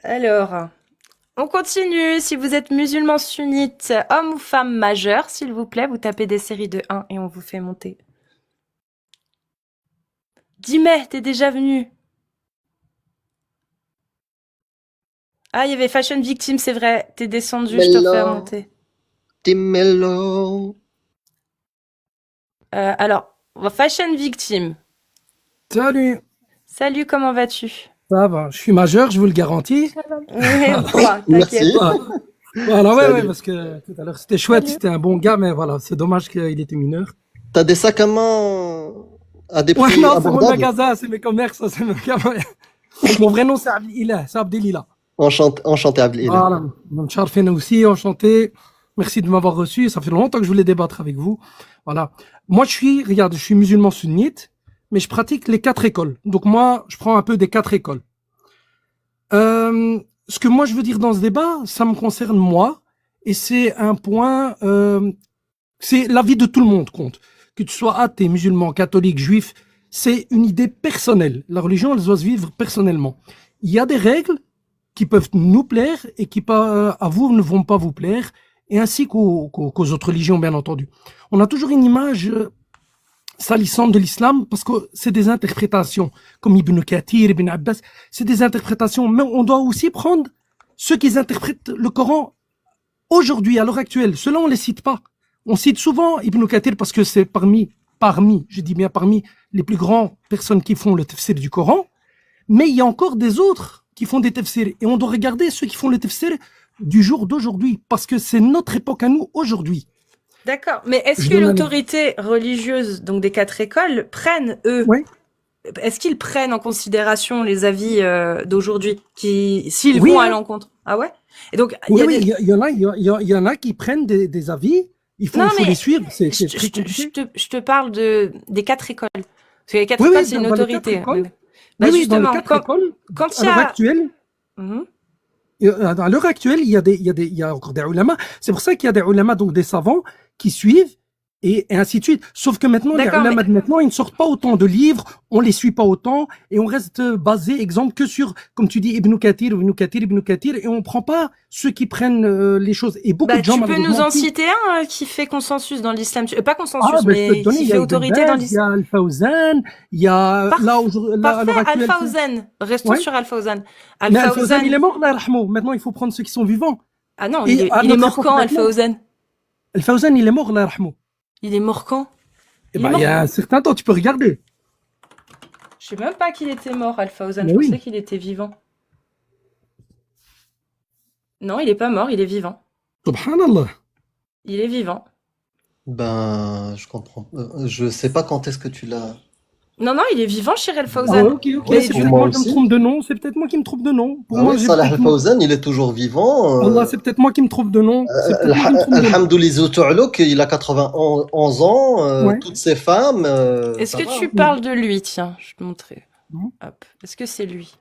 Alors, on continue. Si vous êtes musulman sunnite, homme ou femme majeur, s'il vous plaît, vous tapez des séries de 1 et on vous fait monter. 10 mai, t'es déjà venu. Ah, il y avait Fashion Victim, c'est vrai. T'es descendu, je te refais Mello, remonter. Timmello. Alors, Fashion Victim. Salut, Salut, comment vas-tu? ça va, je suis majeur, je vous le garantis. Oui, Voilà, t'inquiète. Merci. voilà, voilà, ouais, Salut. parce que tout à l'heure c'était chouette, Salut. c'était un bon gars, mais voilà, c'est dommage qu'il était mineur. T'as des sacs à main à des Ouais, prix non, c'est mon abordables? magasin, c'est mes commerces, ça, c'est mon gamin. Mon vrai nom c'est Abdelila, c'est Abdelila. Enchanté, enchanté Abdelila. Voilà, donc Charfena aussi, enchanté. Merci de m'avoir reçu, ça fait longtemps que je voulais débattre avec vous. Voilà. Moi, regarde, je suis musulman sunnite, mais je pratique les 4 écoles. Donc moi, je prends un peu des 4 écoles. Ce que moi je veux dire dans ce débat, ça me concerne moi, et c'est un point, c'est l'avis de tout le monde compte. Que tu sois athée, musulman, catholique, juif, c'est une idée personnelle. La religion, elle doit se vivre personnellement. Il y a des règles qui peuvent nous plaire et qui, à vous, ne vont pas vous plaire, et ainsi qu'aux autres religions, bien entendu. On a toujours une image salissante de l'islam parce que c'est des interprétations, comme Ibn Kathir, Ibn Abbas, c'est des interprétations, mais on doit aussi prendre ceux qui interprètent le Coran aujourd'hui, à l'heure actuelle. Ceux-là, on les cite pas. On cite souvent Ibn Kathir parce que c'est parmi, je dis bien parmi les plus grandes personnes qui font le tafsir du Coran, mais il y a encore des autres qui font des tafsirs, et on doit regarder ceux qui font le tafsir du jour d'aujourd'hui, parce que c'est notre époque à nous aujourd'hui. D'accord. Mais est-ce Je que donne un... l'autorité religieuse, donc des 4 écoles, prennent, eux, Oui, est-ce qu'ils prennent en considération les avis d'aujourd'hui, qui, s'ils oui, vont à hein. l'encontre? Ah ouais? Et donc, il y Oui, a oui, des... il y en a qui prennent des avis. Non, Il faut les mais suivre. je, C'est te- très je, te- je compliqué. te, je te parle des 4 écoles. Parce que les quatre Oui, écoles, oui, c'est une dans les 4 écoles. autorité. Oui, Bah oui, dans les justement, 4 écoles, quand à il y l'heure a... actuelle, Mhm. à l'heure actuelle, il y a encore des ulama. C'est pour ça qu'il y a des ulama, donc des savants, qui suivent et ainsi de suite. Sauf que maintenant, les D'accord, mais ulama de maintenant, ils ne sortent pas autant de livres, on les suit pas autant et on reste basé, exemple, que sur, comme tu dis, Ibn Kathir, Ibn Kathir, Ibn Kathir, et on prend pas ceux qui prennent les choses. Et beaucoup bah, de gens, tu peux nous malheureusement, en aussi. citer un qui fait consensus dans l'islam. Pas Ah, consensus, ben, je peux te mais donner, qui il y fait a Ibn autorité dans Baz, il y l'islam. a Al-Fawzan, il y a, là, à Parfait, l'heure actuelle, Al-Fawzan. Restons ouais. sur Al-Fawzan. Mais Al-Fawzan, il Al-Fawzan. est mort, là, Rahmo. Maintenant, il faut prendre ceux qui sont vivants. Ah non, Et à il est notre mort époque quand, maintenant, Al-Fawzan? Al-Fawzan, il est mort, là, Rahmo. Il est mort quand? Eh Il est ben, il y mort. a un certain temps, tu peux regarder. Je sais même pas qu'il était mort, Al-Fawzan. Mais Je pensais oui. qu'il était vivant. Non, il est pas mort, il est vivant. Subhanallah. Il est vivant. Ben, je comprends. Je sais pas quand est-ce que tu l'as. Non, non, il est vivant, Shir Ah ouais, Al-Fawzan. ok, ok. Ouais, Mais C'est pour peut-être moi moi qui me aussi. trompe de nom. C'est peut-être moi qui me trompe de nom. Pour Ah moi, oui, j'ai Salah peut-être. Al-Fawzan, il est toujours vivant. Allah, c'est peut-être moi qui me trompe de nom. C'est peut-être moi qui me trompe de nom. Alhamdoulilah Ta'alouk, il a 91 ans, Ouais. toutes ses femmes, est-ce ça que va, tu hein. parles de lui? Tiens, je vais te montrer. Ouais, Hop. Est-ce que c'est lui?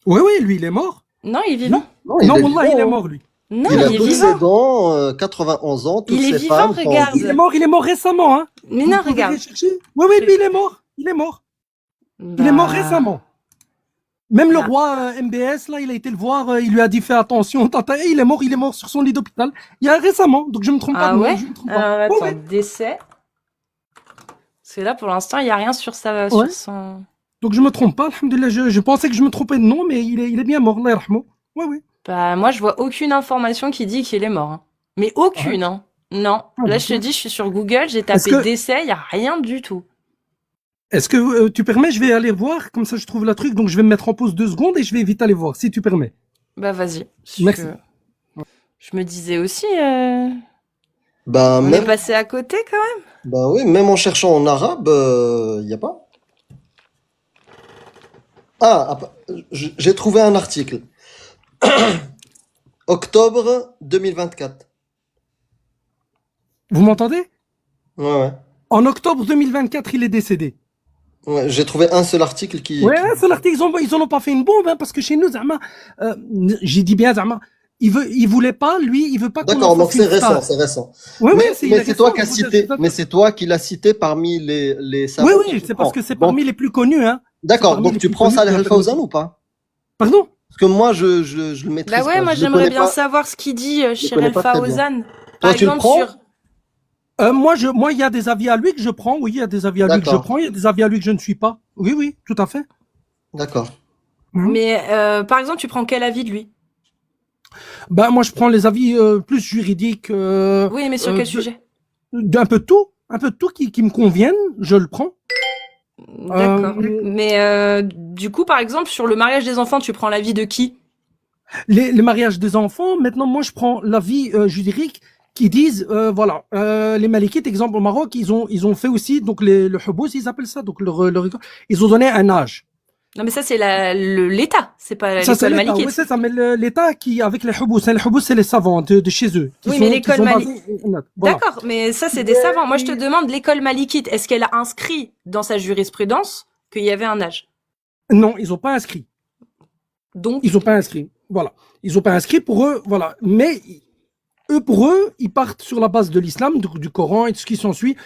ouais, lui, il est mort. Non, il est Non, vivant. Non, il non, est Wallah, il est vivant, hein. mort, lui. Non, Il a il est toutes ses vivant. dents, 91 ans, toutes Il est ses vivant, femmes sont regarde. Il est mort récemment, hein. Mais Vous non, pouvez regarde. chercher. Oui, oui, lui, Re- il est mort. Il est mort. Il est mort Bah... récemment. Même le Bah... roi MBS, là, il a été le voir, il lui a dit fais attention, tata, et il est mort sur son lit d'hôpital. Il y a récemment, donc je me trompe pas Ah de nom, ouais? je me trompe pas. Alors, Ouais, attends, ouais, décès. Parce que là, pour l'instant, il n'y a rien sur ouais. sur son... Donc je me trompe pas, alhamdoulilah, je pensais que je me trompais de nom, mais il est bien mort, Allah yarhamou. Ouais, ouais. Bah, moi, je vois aucune information qui dit qu'il est mort, hein. Mais Ouais. aucune, hein. Non. Ah, Là, je te d'accord. dis, je suis sur Google, j'ai Est-ce tapé que, décès, il n'y a rien du tout. est-ce que tu permets, je vais aller voir, comme ça je trouve la truc, donc je vais me mettre en pause 2 secondes et je vais vite aller voir, si tu permets. Bah, vas-y. Merci. Je me disais aussi, Ben, on est même, passé à côté quand même. ben oui, même en cherchant en arabe, il n'y a pas. Ah, j'ai trouvé un article. Octobre 2024. Vous m'entendez? Ouais, ouais. En octobre 2024, il est décédé. Ouais, j'ai trouvé un seul article Ouais, qui... c'est l'article, ils en ont pas fait une bombe, hein, parce que chez nous, Zama, euh, j'ai dit bien, Zama, il voulait pas, lui, il veut pas qu'on en D'accord, donc fasse une c'est récent, star. c'est récent. Oui, oui, il Mais est c'est toi récent, qui as je vous dis, cité, mais c'est toi qui l'as cité parmi les oui, savants que oui, tu c'est parce prends. que c'est Donc, parmi les plus connus, hein. C'est d'accord, parmi donc les tu plus prends connus de Salah la période. Al-Fawzan ou pas? Pardon? Parce que moi, je le maîtrise Bah ouais, pas. moi Je le j'aimerais connais bien pas. savoir ce qu'il dit Je le connais Shirel pas très bien. Fawzan. Par Toi, tu le exemple prends? sur... Moi, il y a des avis à lui que je prends. Oui, il y a des avis à lui que je D'accord, prends. Il y a des avis à lui que je ne suis pas. Oui, oui, tout à fait. d'accord. Mhm. Mais par exemple, tu prends quel avis de lui? Ben, moi, je prends les avis plus juridiques, Oui, mais sur quel sujet? d'un peu de tout qui me conviennent, je le prends. D'accord. Euh, Mais du coup, par exemple, sur le mariage des enfants, tu prends l'avis de qui? les mariages des enfants, maintenant, moi, je prends l'avis juridique qui disent, voilà, les Malikites, exemple au Maroc, ils ont fait aussi, donc le hubous, ils appellent ça, donc ils ont donné un âge. Non, mais ça, c'est l'État, c'est pas Ça, c'est l'école l'État, oui, malikite. c'est ça, mais l'État qui, avec les hubous, hein, les hubous, c'est les savants de chez eux, Oui, mais qui l'école sont malikite. basés, voilà. D'accord, mais ça, c'est des savants. Moi, je te demande, l'école malikite, est-ce qu'elle a inscrit dans sa jurisprudence qu'il y avait un âge? Non, ils ont pas inscrit. Donc, Ils ont pas inscrit. Voilà. Ils ont pas inscrit pour eux, voilà. Mais eux, pour eux, ils partent sur la base de l'islam, du Coran et de ce qui s'ensuit.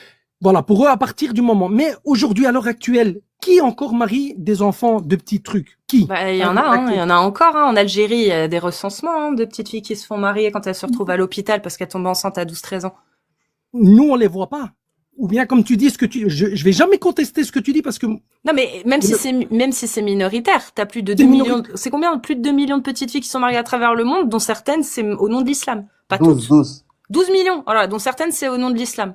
Voilà, pour eux, à partir du moment. Mais aujourd'hui, à l'heure actuelle, qui encore marie des enfants de petits trucs? Qui? bah, il y en a, hein, il y en a encore, hein. En Algérie, il y a des recensements, hein, de petites filles qui se font marier quand elles se retrouvent à l'hôpital parce qu'elles tombent enceintes à 12-13 ans. Nous, on les voit pas. Ou bien, comme tu dis, je vais jamais contester ce que tu dis parce que Non, mais même si c'est minoritaire, t'as plus de c'est 2 millions, minoritaire. c'est combien? Plus de 2 millions de petites filles qui sont mariées à travers le monde, dont certaines, c'est au nom de l'islam. Pas 12, toutes. 12. 12 millions, voilà, dont certaines, c'est au nom de l'islam.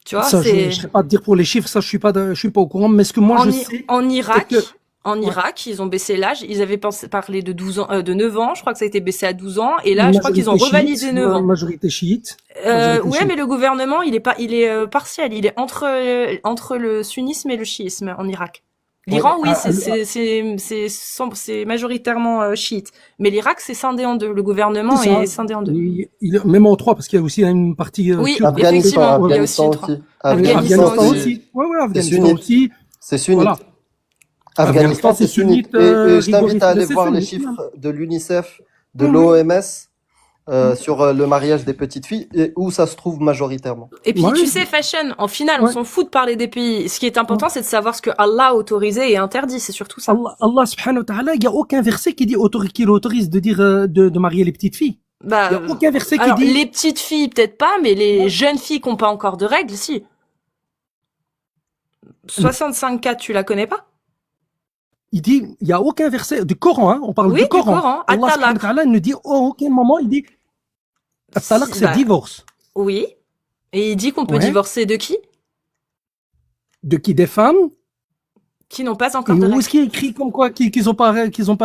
Tu vois, Ça, je c'est, sais pas te dire pour les chiffres, ça, je suis pas au courant. Mais ce que moi, je sais, En c'est que, Irak, ouais, ils ont baissé l'âge. Ils avaient parlé de 12 ans, de 9 ans. Je crois que ça a été baissé à 12 ans. Et là, je crois qu'ils ont revalidé 9 ans. majorité chiite, majorité Ouais, mais chiite. le gouvernement, il est partiel. Il est entre le sunnisme et le chiisme en Irak. Ouais, L'Iran, oui, c'est majoritairement chiite. Mais l'Irak, c'est scindé en deux. Le c'est gouvernement ça. est scindé en deux. Même en trois, parce qu'il y a aussi une partie Oui, kurde. Afghanistan, effectivement, il y a aussi Afghanistan les trois. aussi. Afghanistan Afghanistan aussi. aussi. Ouais, ouais, C'est Afghanistan sunnite. aussi. C'est sunnite. Voilà. Afghanistan, c'est sunnite. sunnite, Et je t'invite rigoriste, à aller c'est voir les sunnite. chiffres de l'UNICEF, de Mhm. l'OMS Mhm. sur le mariage des petites filles et où ça se trouve majoritairement. Et puis, Ouais, tu sais, fashion, en finale, on ouais. s'en fout de parler des pays. Ce qui est important, c'est de savoir ce que Allah a autorisé et interdit. C'est surtout ça. Allah subhanahu wa ta'ala, il n'y a aucun verset qui dit qui autorise de dire de marier les petites filles. Bah, Il n'y a aucun verset qui alors, dit. les petites filles, peut-être pas, mais les jeunes filles qui n'ont pas encore de règles, si. 65K, tu la connais pas? Il dit, il n'y a aucun verset du Coran, hein, on parle Oui, du Coran. Coran. Allah subhanahu wa At-talaq. ta'ala ne dit à aucun moment, il dit, at-talaq, c'est Bah, divorce. oui. Et il dit qu'on peut Ouais. divorcer de qui? De qui? Des femmes? Qui n'ont pas Et encore de où règles. est-ce qu'il y a écrit comme quoi qu'ils n'ont pas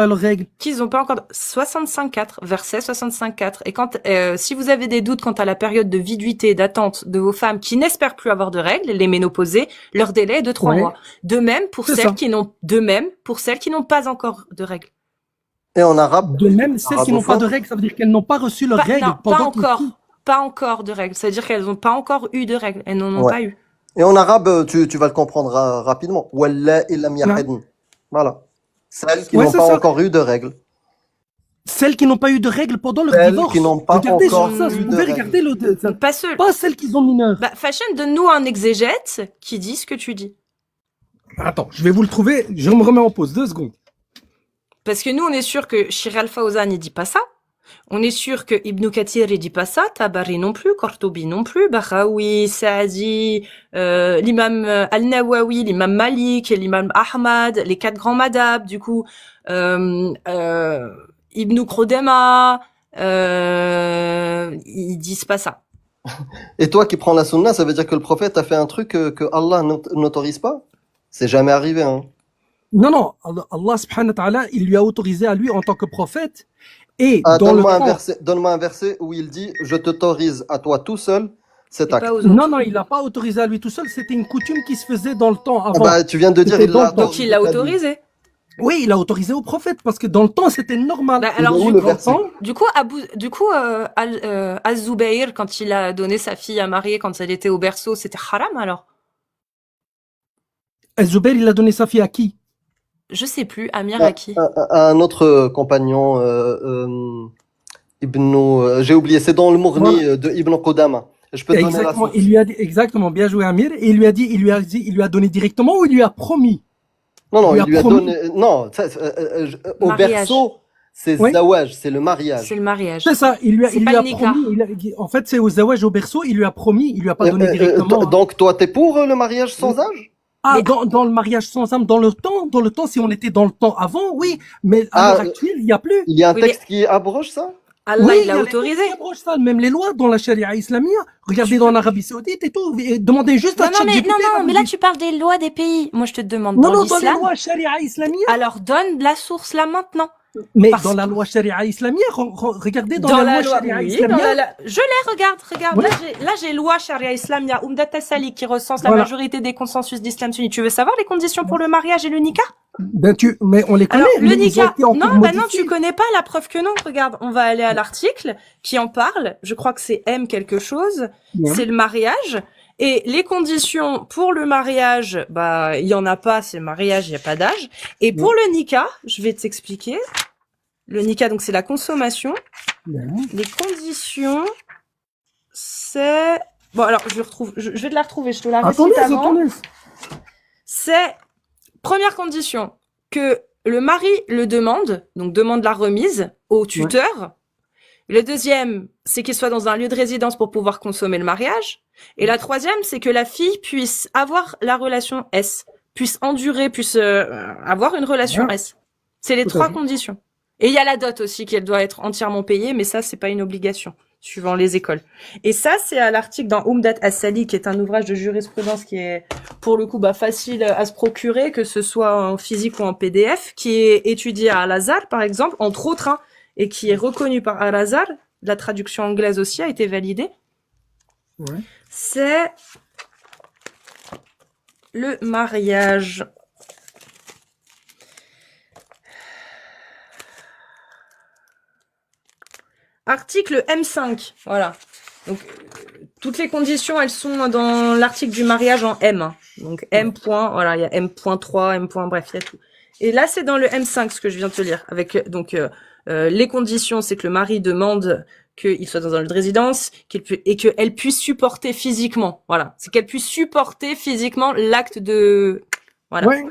leurs règles? Qu'ils n'ont pas encore 65.4, verset 65.4. Et quand, si vous avez des doutes quant à la période de viduité et d'attente de vos femmes qui n'espèrent plus avoir de règles, les ménopausées, leur délai est de 3 Ouais. mois. De même pour C'est celles ça. qui n'ont pas encore de règles. Et en arabe, De même, celles qui n'ont pas arabophone, de règles, ça veut dire qu'elles n'ont pas reçu leurs règles Non, pas pendant qu'ils encore. Pas encore de règles. C'est-à-dire qu'elles n'ont pas encore eu de règles. Elles n'en ont ouais. pas eu. Et en arabe, tu vas le comprendre rapidement. Wallahi lam yahidn. Voilà. Celles qui Ouais, n'ont c'est pas ça. encore eu de règles. Celles qui n'ont pas eu de règles pendant leur Celles divorce. qui n'ont pas Regardez encore sur ça, eu vous de pouvez règles. regarder ça. Pas ceux. Pas celles qui sont mineures. Bah, Fashion, donne-nous un exégète qui dit ce que tu dis. Attends, je vais vous le trouver, je me remets en pause, 2 secondes. Parce que nous, on est sûr que Shir al-Fawzan, il dit pas ça. On est sûr que Ibn Kathir, il dit pas ça. Tabari non plus. Kortobi non plus. Bahawi, Saadi, l'imam Al-Nawawi, l'imam Malik, l'imam Ahmad, les 4 grands madhab, du coup, Ibn Krodema, ils disent pas ça. Et toi qui prends la sunna, ça veut dire que le prophète a fait un truc que Allah n'autorise pas? C'est jamais arrivé, hein. Non, Allah subhanahu wa ta'ala, il lui a autorisé à lui en tant que prophète. Et Ah, dans le donne-moi un verset où il dit, je t'autorise à toi tout seul cet Et acte. pas aux autres. Non, il l'a pas autorisé à lui tout seul, c'était une coutume qui se faisait dans le temps Ah avant. bah, tu viens de dire, C'était il l'a Donc, il l'a à lui. autorisé. Oui, il a autorisé au prophète parce que dans le temps, c'était normal. Bah, alors, Il est où du le coup, verset? Az-Zubayr, quand il a donné sa fille à marier quand elle était au berceau, c'était haram, alors? Az-Zubayr, il a donné sa fille à qui? Je sais plus. Amir à qui? Un autre compagnon, j'ai oublié, c'est dans le Mourni de Ibn Qudama. Je peux te donner la Exactement, source. il lui a dit, exactement, bien joué Amir, et il lui a donné directement ou il lui a promis? Non, non, lui il a lui a promis. donné. Non, au Mariage. berceau, c'est Oui. zawaj, c'est le mariage. C'est le mariage. C'est ça, C'est il pas lui le a nikah. promis, en fait, c'est aux zawaj au berceau, il lui a promis, il lui a pas donné directement, hein. Donc, toi, t'es pour le mariage sans âge? Ah, Mais dans le mariage sans âme, dans le temps, si on était dans le temps avant, oui, mais à l'heure Ah, actuelle, il n'y a plus. il y a un oui, mais texte qui abroge ça? Allah, Oui, il il y l'a a les textes autorisé. qui abrogent ça, même les lois dans la charia islamia. Regardez Tu dans peux. l'Arabie Saoudite et tout. Et demandez juste à Non, non, mais ChatGPT, non, il va non, vous mais là dire. tu parles des lois des pays. Moi, je te demande Non, dans non, dans les l'islam. lois charia islamia. Alors donne la source là maintenant. Mais Parce dans que la loi charia islamia, regardez dans dans la la loi loi, charia oui, dans islamia. je l'ai, regarde. Oui, Là, j'ai loi Sharia Islamia, Umdat Salik qui recense la voilà. majorité des consensus d'islam sunni. Tu veux savoir les conditions pour le mariage et le nikah? Mais on les connaît, Alors, le mais ils ont nikah, été encore non, bah non, tu modifiés. connais pas la preuve que non. Regarde, on va aller à l'article qui en parle. Je crois que c'est M quelque chose. Bien. C'est le mariage. Et les conditions pour le mariage, bah, il y en a pas, c'est le mariage, il y a pas d'âge. Et pour le nikah, je vais t'expliquer. Le nikah, donc c'est la consommation. Bien. Les conditions, c'est... Bon, alors, je vais te la retrouver, je te la récite avant. Attendez. C'est, première condition, que le mari le demande, donc demande la remise au tuteur. Le deuxième, c'est qu'il soit dans un lieu de résidence pour pouvoir consommer le mariage. Et la troisième, c'est que la fille puisse avoir la relation S, puisse endurer, puisse avoir une relation S. C'est les Tout à trois fait. conditions. Et il y a la dot aussi, qu'elle doit être entièrement payée, mais ça, c'est pas une obligation, suivant les écoles. Et ça, c'est à l'article dans Umdat As-Sali, qui est un ouvrage de jurisprudence qui est, pour le coup, bah, facile à se procurer, que ce soit en physique ou en PDF, qui est étudié à Al-Azhar, par exemple, entre autres, hein, et qui est reconnu par Al-Azhar. La traduction anglaise aussi a été validée. Ouais. C'est le mariage. Article M5, voilà. Donc, toutes les conditions, elles sont dans l'article du mariage en M. Hein. Donc, M. Voilà, il y a M.3, M. Bref, il y a tout. Et là, c'est dans le M5, ce que je viens de te lire. Avec, donc, les conditions, c'est que le mari demande qu'il soit dans un lieu de résidence, et qu'elle puisse supporter physiquement. Voilà. C'est qu'elle puisse supporter physiquement l'acte de, voilà. Ouais,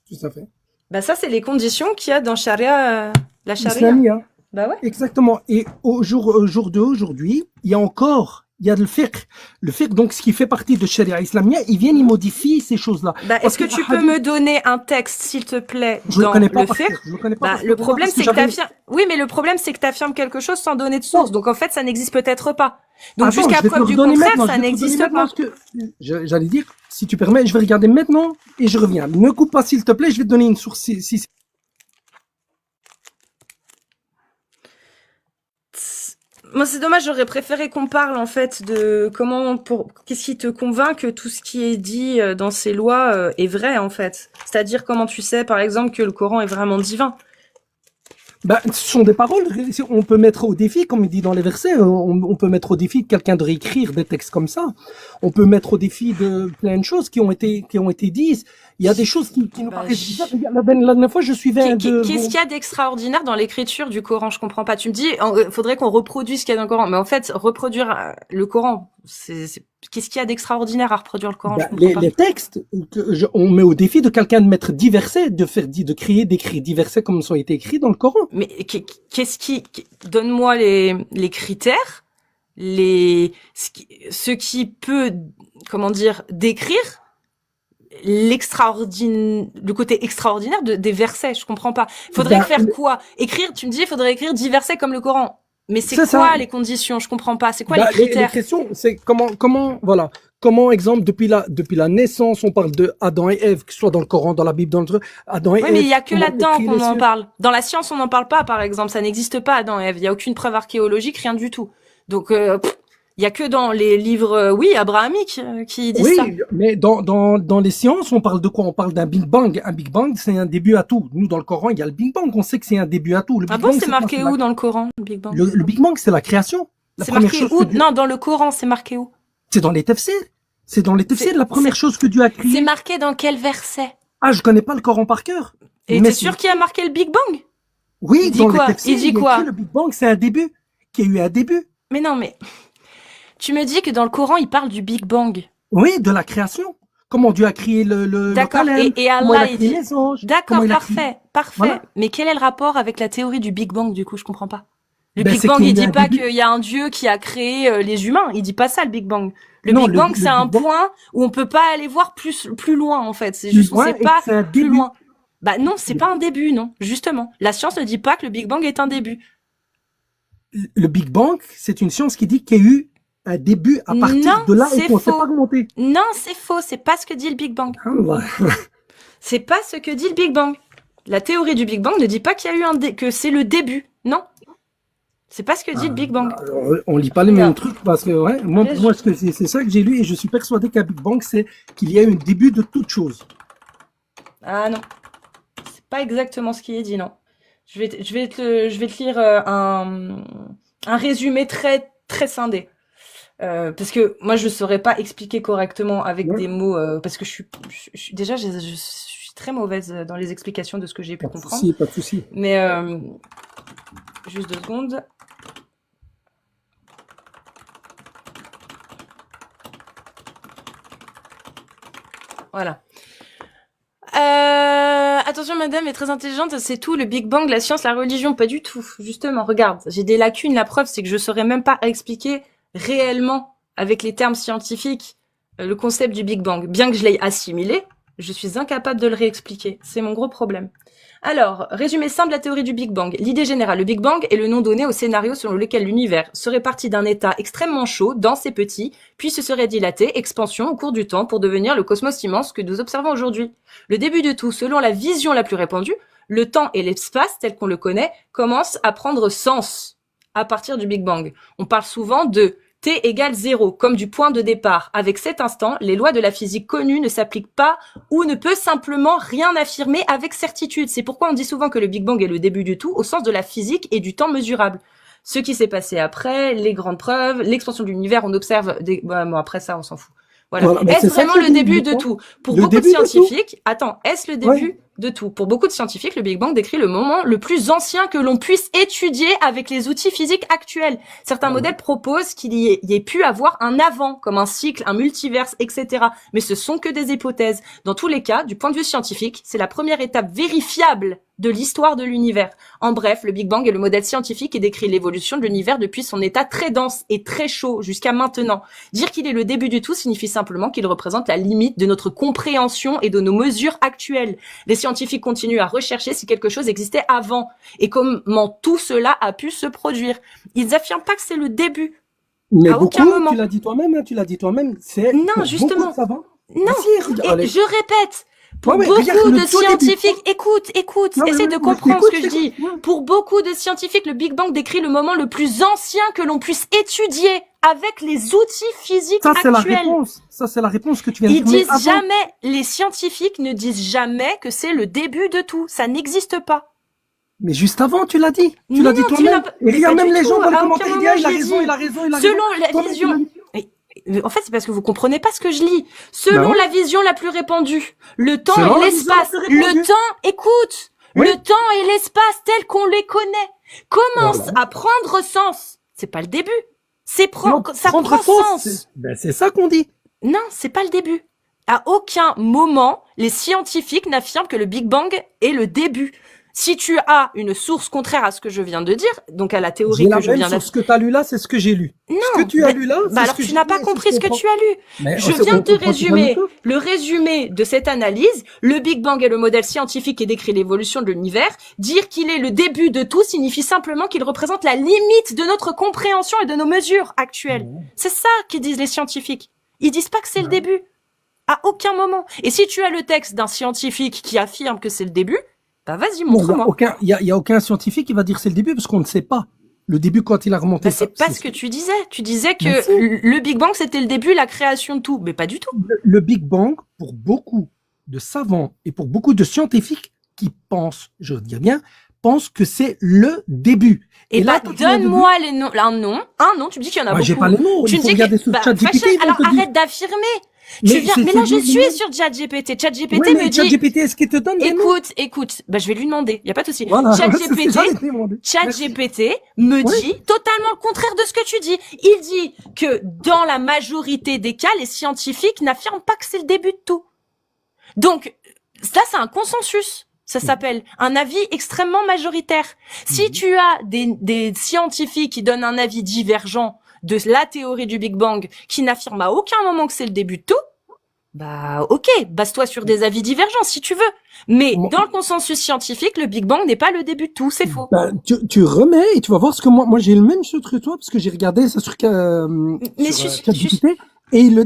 tout à fait. Bah, ça, c'est les conditions qu'il y a dans Sharia, la Sharia. Islamia. Bah ouais. Exactement. Et au jour d'aujourd'hui, il y a le fiqh. Le fiqh, donc, ce qui fait partie de Sharia Islamia, ils viennent, ils modifient ces choses-là. Bah, Parce est-ce que tu peux hadith, me donner un texte, s'il te plaît, je le dans connais pas le par fiqh? cœur. Je le connais pas Bah, par le cœur. problème, Parce que c'est que j'avais- t'affirmes, oui, mais le problème, c'est que t'affirmes quelque chose sans donner de source. Donc, en fait, ça n'existe peut-être pas. Donc, Attends, jusqu'à je vais te preuve le du redonner contraire, maintenant, ça je vais te le n'existe redonner pas. maintenant, parce que j'allais dire, si tu permets, je vais regarder maintenant et je reviens. Ne coupe pas, s'il te plaît, je vais te donner une source. Si Moi, c'est dommage, j'aurais préféré qu'on parle, en fait, de qu'est-ce qui te convainc que tout ce qui est dit dans ces lois est vrai, en fait. C'est-à-dire, comment tu sais, par exemple, que le Coran est vraiment divin. bah, ce sont des paroles. On peut mettre au défi, comme il dit dans les versets, on peut mettre au défi de quelqu'un de réécrire des textes comme ça. On peut mettre au défi de plein de choses qui ont été dites. Il y a des choses qui nous Bah, paraissent bizarres. La dernière fois, je suivais un de Qu'est-ce qu'il y a d'extraordinaire dans l'écriture du Coran? Je comprends pas. Tu me dis, faudrait qu'on reproduise ce qu'il y a dans le Coran. Mais en fait, reproduire le Coran, qu'est-ce qu'il y a d'extraordinaire à reproduire le Coran? bah, Je comprends pas. les textes, on met au défi de quelqu'un de mettre 10 versets, d'écrire 10 versets comme ils ont été écrits dans le Coran. Mais donne-moi les critères, ce qui peut, comment dire, décrire le côté extraordinaire des versets. Je comprends pas. Faudrait Bah, faire quoi? Écrire, tu me dis, il faudrait écrire 10 versets comme le Coran. Mais c'est C'est quoi ça. les conditions? Je comprends pas. C'est quoi Bah, les critères? questions, c'est comment, exemple, depuis la naissance, on parle de Adam et Ève, que ce soit dans le Coran, dans la Bible, dans le truc, Adam et Oui, Ève. mais il y a que comment là-dedans écrit qu'on les en cieux. parle. Dans la science, on n'en parle pas, par exemple. Ça n'existe pas dans Ève. Il y a aucune preuve archéologique, rien du tout. Donc, il y a que dans les livres, oui, abrahamiques, qui disent Oui, ça. mais dans les sciences, on parle de quoi? On parle d'un Big Bang. Un Big Bang, c'est un début à tout. Nous, dans le Coran, il y a le Big Bang. On sait que c'est un début à tout. Le Ah Big bon, Bang, c'est quoi? marqué où dans le Coran, le Big Bang? Le Big Bang, c'est la création. La C'est première marqué chose où? que Dieu... Non, dans le Coran, c'est marqué où? C'est dans les tafsirs. C'est dans les tafsirs, C'est- la première chose que Dieu a C'est créée. marqué dans quel verset? Ah, je connais pas le Coran par cœur. Et Mais t'es sûr qu'il y a marqué le Big Bang? Oui, Il dit dans quoi? les tafsirs, Il dit y a quoi? écrit le Big Bang, c'est un début. Qu'il y a eu un début. Mais non, mais tu me dis que dans le Coran, il parle du Big Bang. Oui, de la création. comment Dieu a créé le D'accord. calem, Et comment il a Allah, il créé dit, les anges, d'accord, comment il a créé... parfait. Voilà. Mais quel est le rapport avec la théorie du Big Bang, du coup? Je comprends pas. Le Ben, Big c'est Bang, qu'il il y a dit un pas début. qu'il y a un Dieu qui a créé les humains. Il dit pas ça, le Big Bang. Le Non, Big Bang, le c'est un Big Bang, point où on peut pas aller voir plus loin, en fait. C'est plus juste, on loin, sait et que pas c'est un plus début. loin. Bah non, c'est pas un début, non. Justement. La science ne dit pas que le Big Bang est un début. Le Big Bang, c'est une science qui dit qu'il y a eu un début à partir Non, de là et c'est qu'on ne sait faux. pas remonter. Non, c'est faux. C'est pas ce que dit le Big Bang. Allah. C'est pas ce que dit le Big Bang. La théorie du Big Bang ne dit pas qu'il y a eu que c'est le début. Non. C'est pas ce que dit le Big Bang. Alors, on lit pas les Non. mêmes trucs parce que ouais, moi c'est ça que j'ai lu et je suis persuadé qu'un Big Bang c'est qu'il y a eu un début de toute chose. Ah non. C'est pas exactement ce qui est dit, non. Je vais te lire un résumé très, très scindé. Parce que moi, je saurais pas expliquer correctement avec Ouais. des mots, parce que déjà, je suis très mauvaise dans les explications de ce que j'ai pu Pas de comprendre. souci, pas de souci. Mais, juste 2 secondes. Voilà. Attention, madame est très intelligente, c'est tout. Le Big Bang, la science, la religion, pas du tout. Justement, regarde, j'ai des lacunes. La preuve, c'est que je saurais même pas expliquer réellement, avec les termes scientifiques, le concept du Big Bang. Bien que je l'ai assimilé, je suis incapable de le réexpliquer. C'est mon gros problème. Alors, résumé simple de la théorie du Big Bang. L'idée générale, le Big Bang est le nom donné au scénario selon lequel l'univers serait parti d'un état extrêmement chaud, dense et petit, puis se serait dilaté, expansion au cours du temps pour devenir le cosmos immense que nous observons aujourd'hui. Le début de tout, selon la vision la plus répandue, le temps et l'espace tel qu'on le connaît commencent à prendre sens à partir du Big Bang. On parle souvent de T égale 0, comme du point de départ. Avec cet instant, les lois de la physique connues ne s'appliquent pas ou ne peut simplement rien affirmer avec certitude. C'est pourquoi on dit souvent que le Big Bang est le début du tout, au sens de la physique et du temps mesurable. Ce qui s'est passé après, les grandes preuves, l'expansion de l'univers, on observe des... Bon, après ça, on s'en fout. Voilà. Voilà, Est-ce vraiment le début de tout? Pour beaucoup de scientifiques, est-ce le début de tout? Pour beaucoup de scientifiques, le Big Bang décrit le moment le plus ancien que l'on puisse étudier avec les outils physiques actuels. Certains modèles proposent qu'il y ait pu avoir un avant, comme un cycle, un multiverse, etc. Mais ce sont que des hypothèses. Dans tous les cas, du point de vue scientifique, c'est la première étape vérifiable de l'histoire de l'univers. En bref, le Big Bang est le modèle scientifique qui décrit l'évolution de l'univers depuis son état très dense et très chaud jusqu'à maintenant. Dire qu'il est le début du tout signifie simplement qu'il représente la limite de notre compréhension et de nos mesures actuelles. Les scientifiques continuent à rechercher si quelque chose existait avant et comment tout cela a pu se produire. Ils affirment pas que c'est le début. Mais À aucun beaucoup, moment. tu l'as dit toi-même, c'est Non, pour justement. beaucoup de savants. Non, Ah si, et allez. je répète, pour Ouais, mais beaucoup regarde, le de tout scientifiques, écoute, Non, mais essaie ouais, de ouais, comprendre ce que je j'écoute, dis. ouais. Pour beaucoup de scientifiques, le Big Bang décrit le moment le plus ancien que l'on puisse étudier avec les outils physiques Ça, c'est la actuels. réponse. Ça, c'est la réponse que tu viens de Ils donner disent avant. jamais, les scientifiques ne disent jamais que c'est le début de tout. Ça n'existe pas. Mais juste avant, tu l'as dit. Tu Non, l'as dit tu toi-même. l'as pas- Et mais regarde pas même du les tout. gens dans les À aucun commentaires, ils disent, moment, ah, il a je l'ai raison, dit. il a raison, il a raison. Selon la Toi-même, tu vision... l'as dit. En fait, c'est parce que vous comprenez pas ce que je lis. Selon Bah ouais. la vision la plus répandue, le temps Selon et la vision l'espace, la plus répandue. le temps, écoute, Oui. le temps et l'espace tels qu'on les connaît commencent Voilà. à prendre sens. C'est pas le début. Non, Ça prendre prend sens. c'est ça qu'on dit. Non, c'est pas le début. À aucun moment, les scientifiques n'affirment que le Big Bang est le début. Si tu as une source contraire à ce que je viens de dire, donc à la J'ai théorie la que je même viens sur ce que tu as lu là, c'est ce que j'ai lu. Non, Ce que tu as lu là, c'est bah ce alors que tu j'ai n'as lu pas et compris ce que comprends. tu as lu. Mais Je on viens de te comprend totalement résumer tout. le résumé de cette analyse. Le Big Bang est le modèle scientifique qui décrit l'évolution de l'univers. Dire qu'il est le début de tout signifie simplement qu'il représente la limite de notre compréhension et de nos mesures actuelles. C'est ça qu'ils disent les scientifiques. Ils disent pas que c'est le début. À aucun moment. Et si tu as le texte d'un scientifique qui affirme que c'est le début, bah vas-y, Non, montre-moi. il y a aucun scientifique qui va dire c'est le début parce qu'on ne sait pas. Le début quand il a remonté Bah, ça. c'est pas ce que tu disais. Tu disais que Merci. le Big Bang c'était le début, la création de tout. Mais pas du tout. Le Big Bang, pour beaucoup de savants et pour beaucoup de scientifiques qui pensent, je veux dire bien, pensent que c'est le début. Et là, bah, quand tu as le donne-moi les noms, un nom, tu me dis qu'il y en a début, j'ai beaucoup. pas les noms, Tu il me faut dis regarder que, sur bah, ChatGPT, Fachel, ils vont alors te dire. arrête d'affirmer. Tu viens, mais là, je suis lui-même. sur ChatGPT. ChatGPT Ouais, mais me dit, ChatGPT, est-ce qu'il te donne des noms? écoute, bah, je vais lui demander. Y a pas de souci. Voilà, c'est ce que ChatGPT, j'allais te demander. Merci. ChatGPT me Ouais. dit totalement le contraire de ce que tu dis. Il dit que dans la majorité des cas, les scientifiques n'affirment pas que c'est le début de tout. Donc, ça, c'est un consensus. Ça s'appelle un avis extrêmement majoritaire. Si tu as des scientifiques qui donnent un avis divergent de la théorie du Big Bang, qui n'affirment à aucun moment que c'est le début de tout, bah, ok, base-toi sur des avis divergents si tu veux. Mais Moi- dans le consensus scientifique, le Big Bang n'est pas le début de tout, c'est faux. Ben, tu remets et tu vas voir ce que moi j'ai le même chose que toi parce que j'ai regardé ça sur, Mais sur ChatGPT et il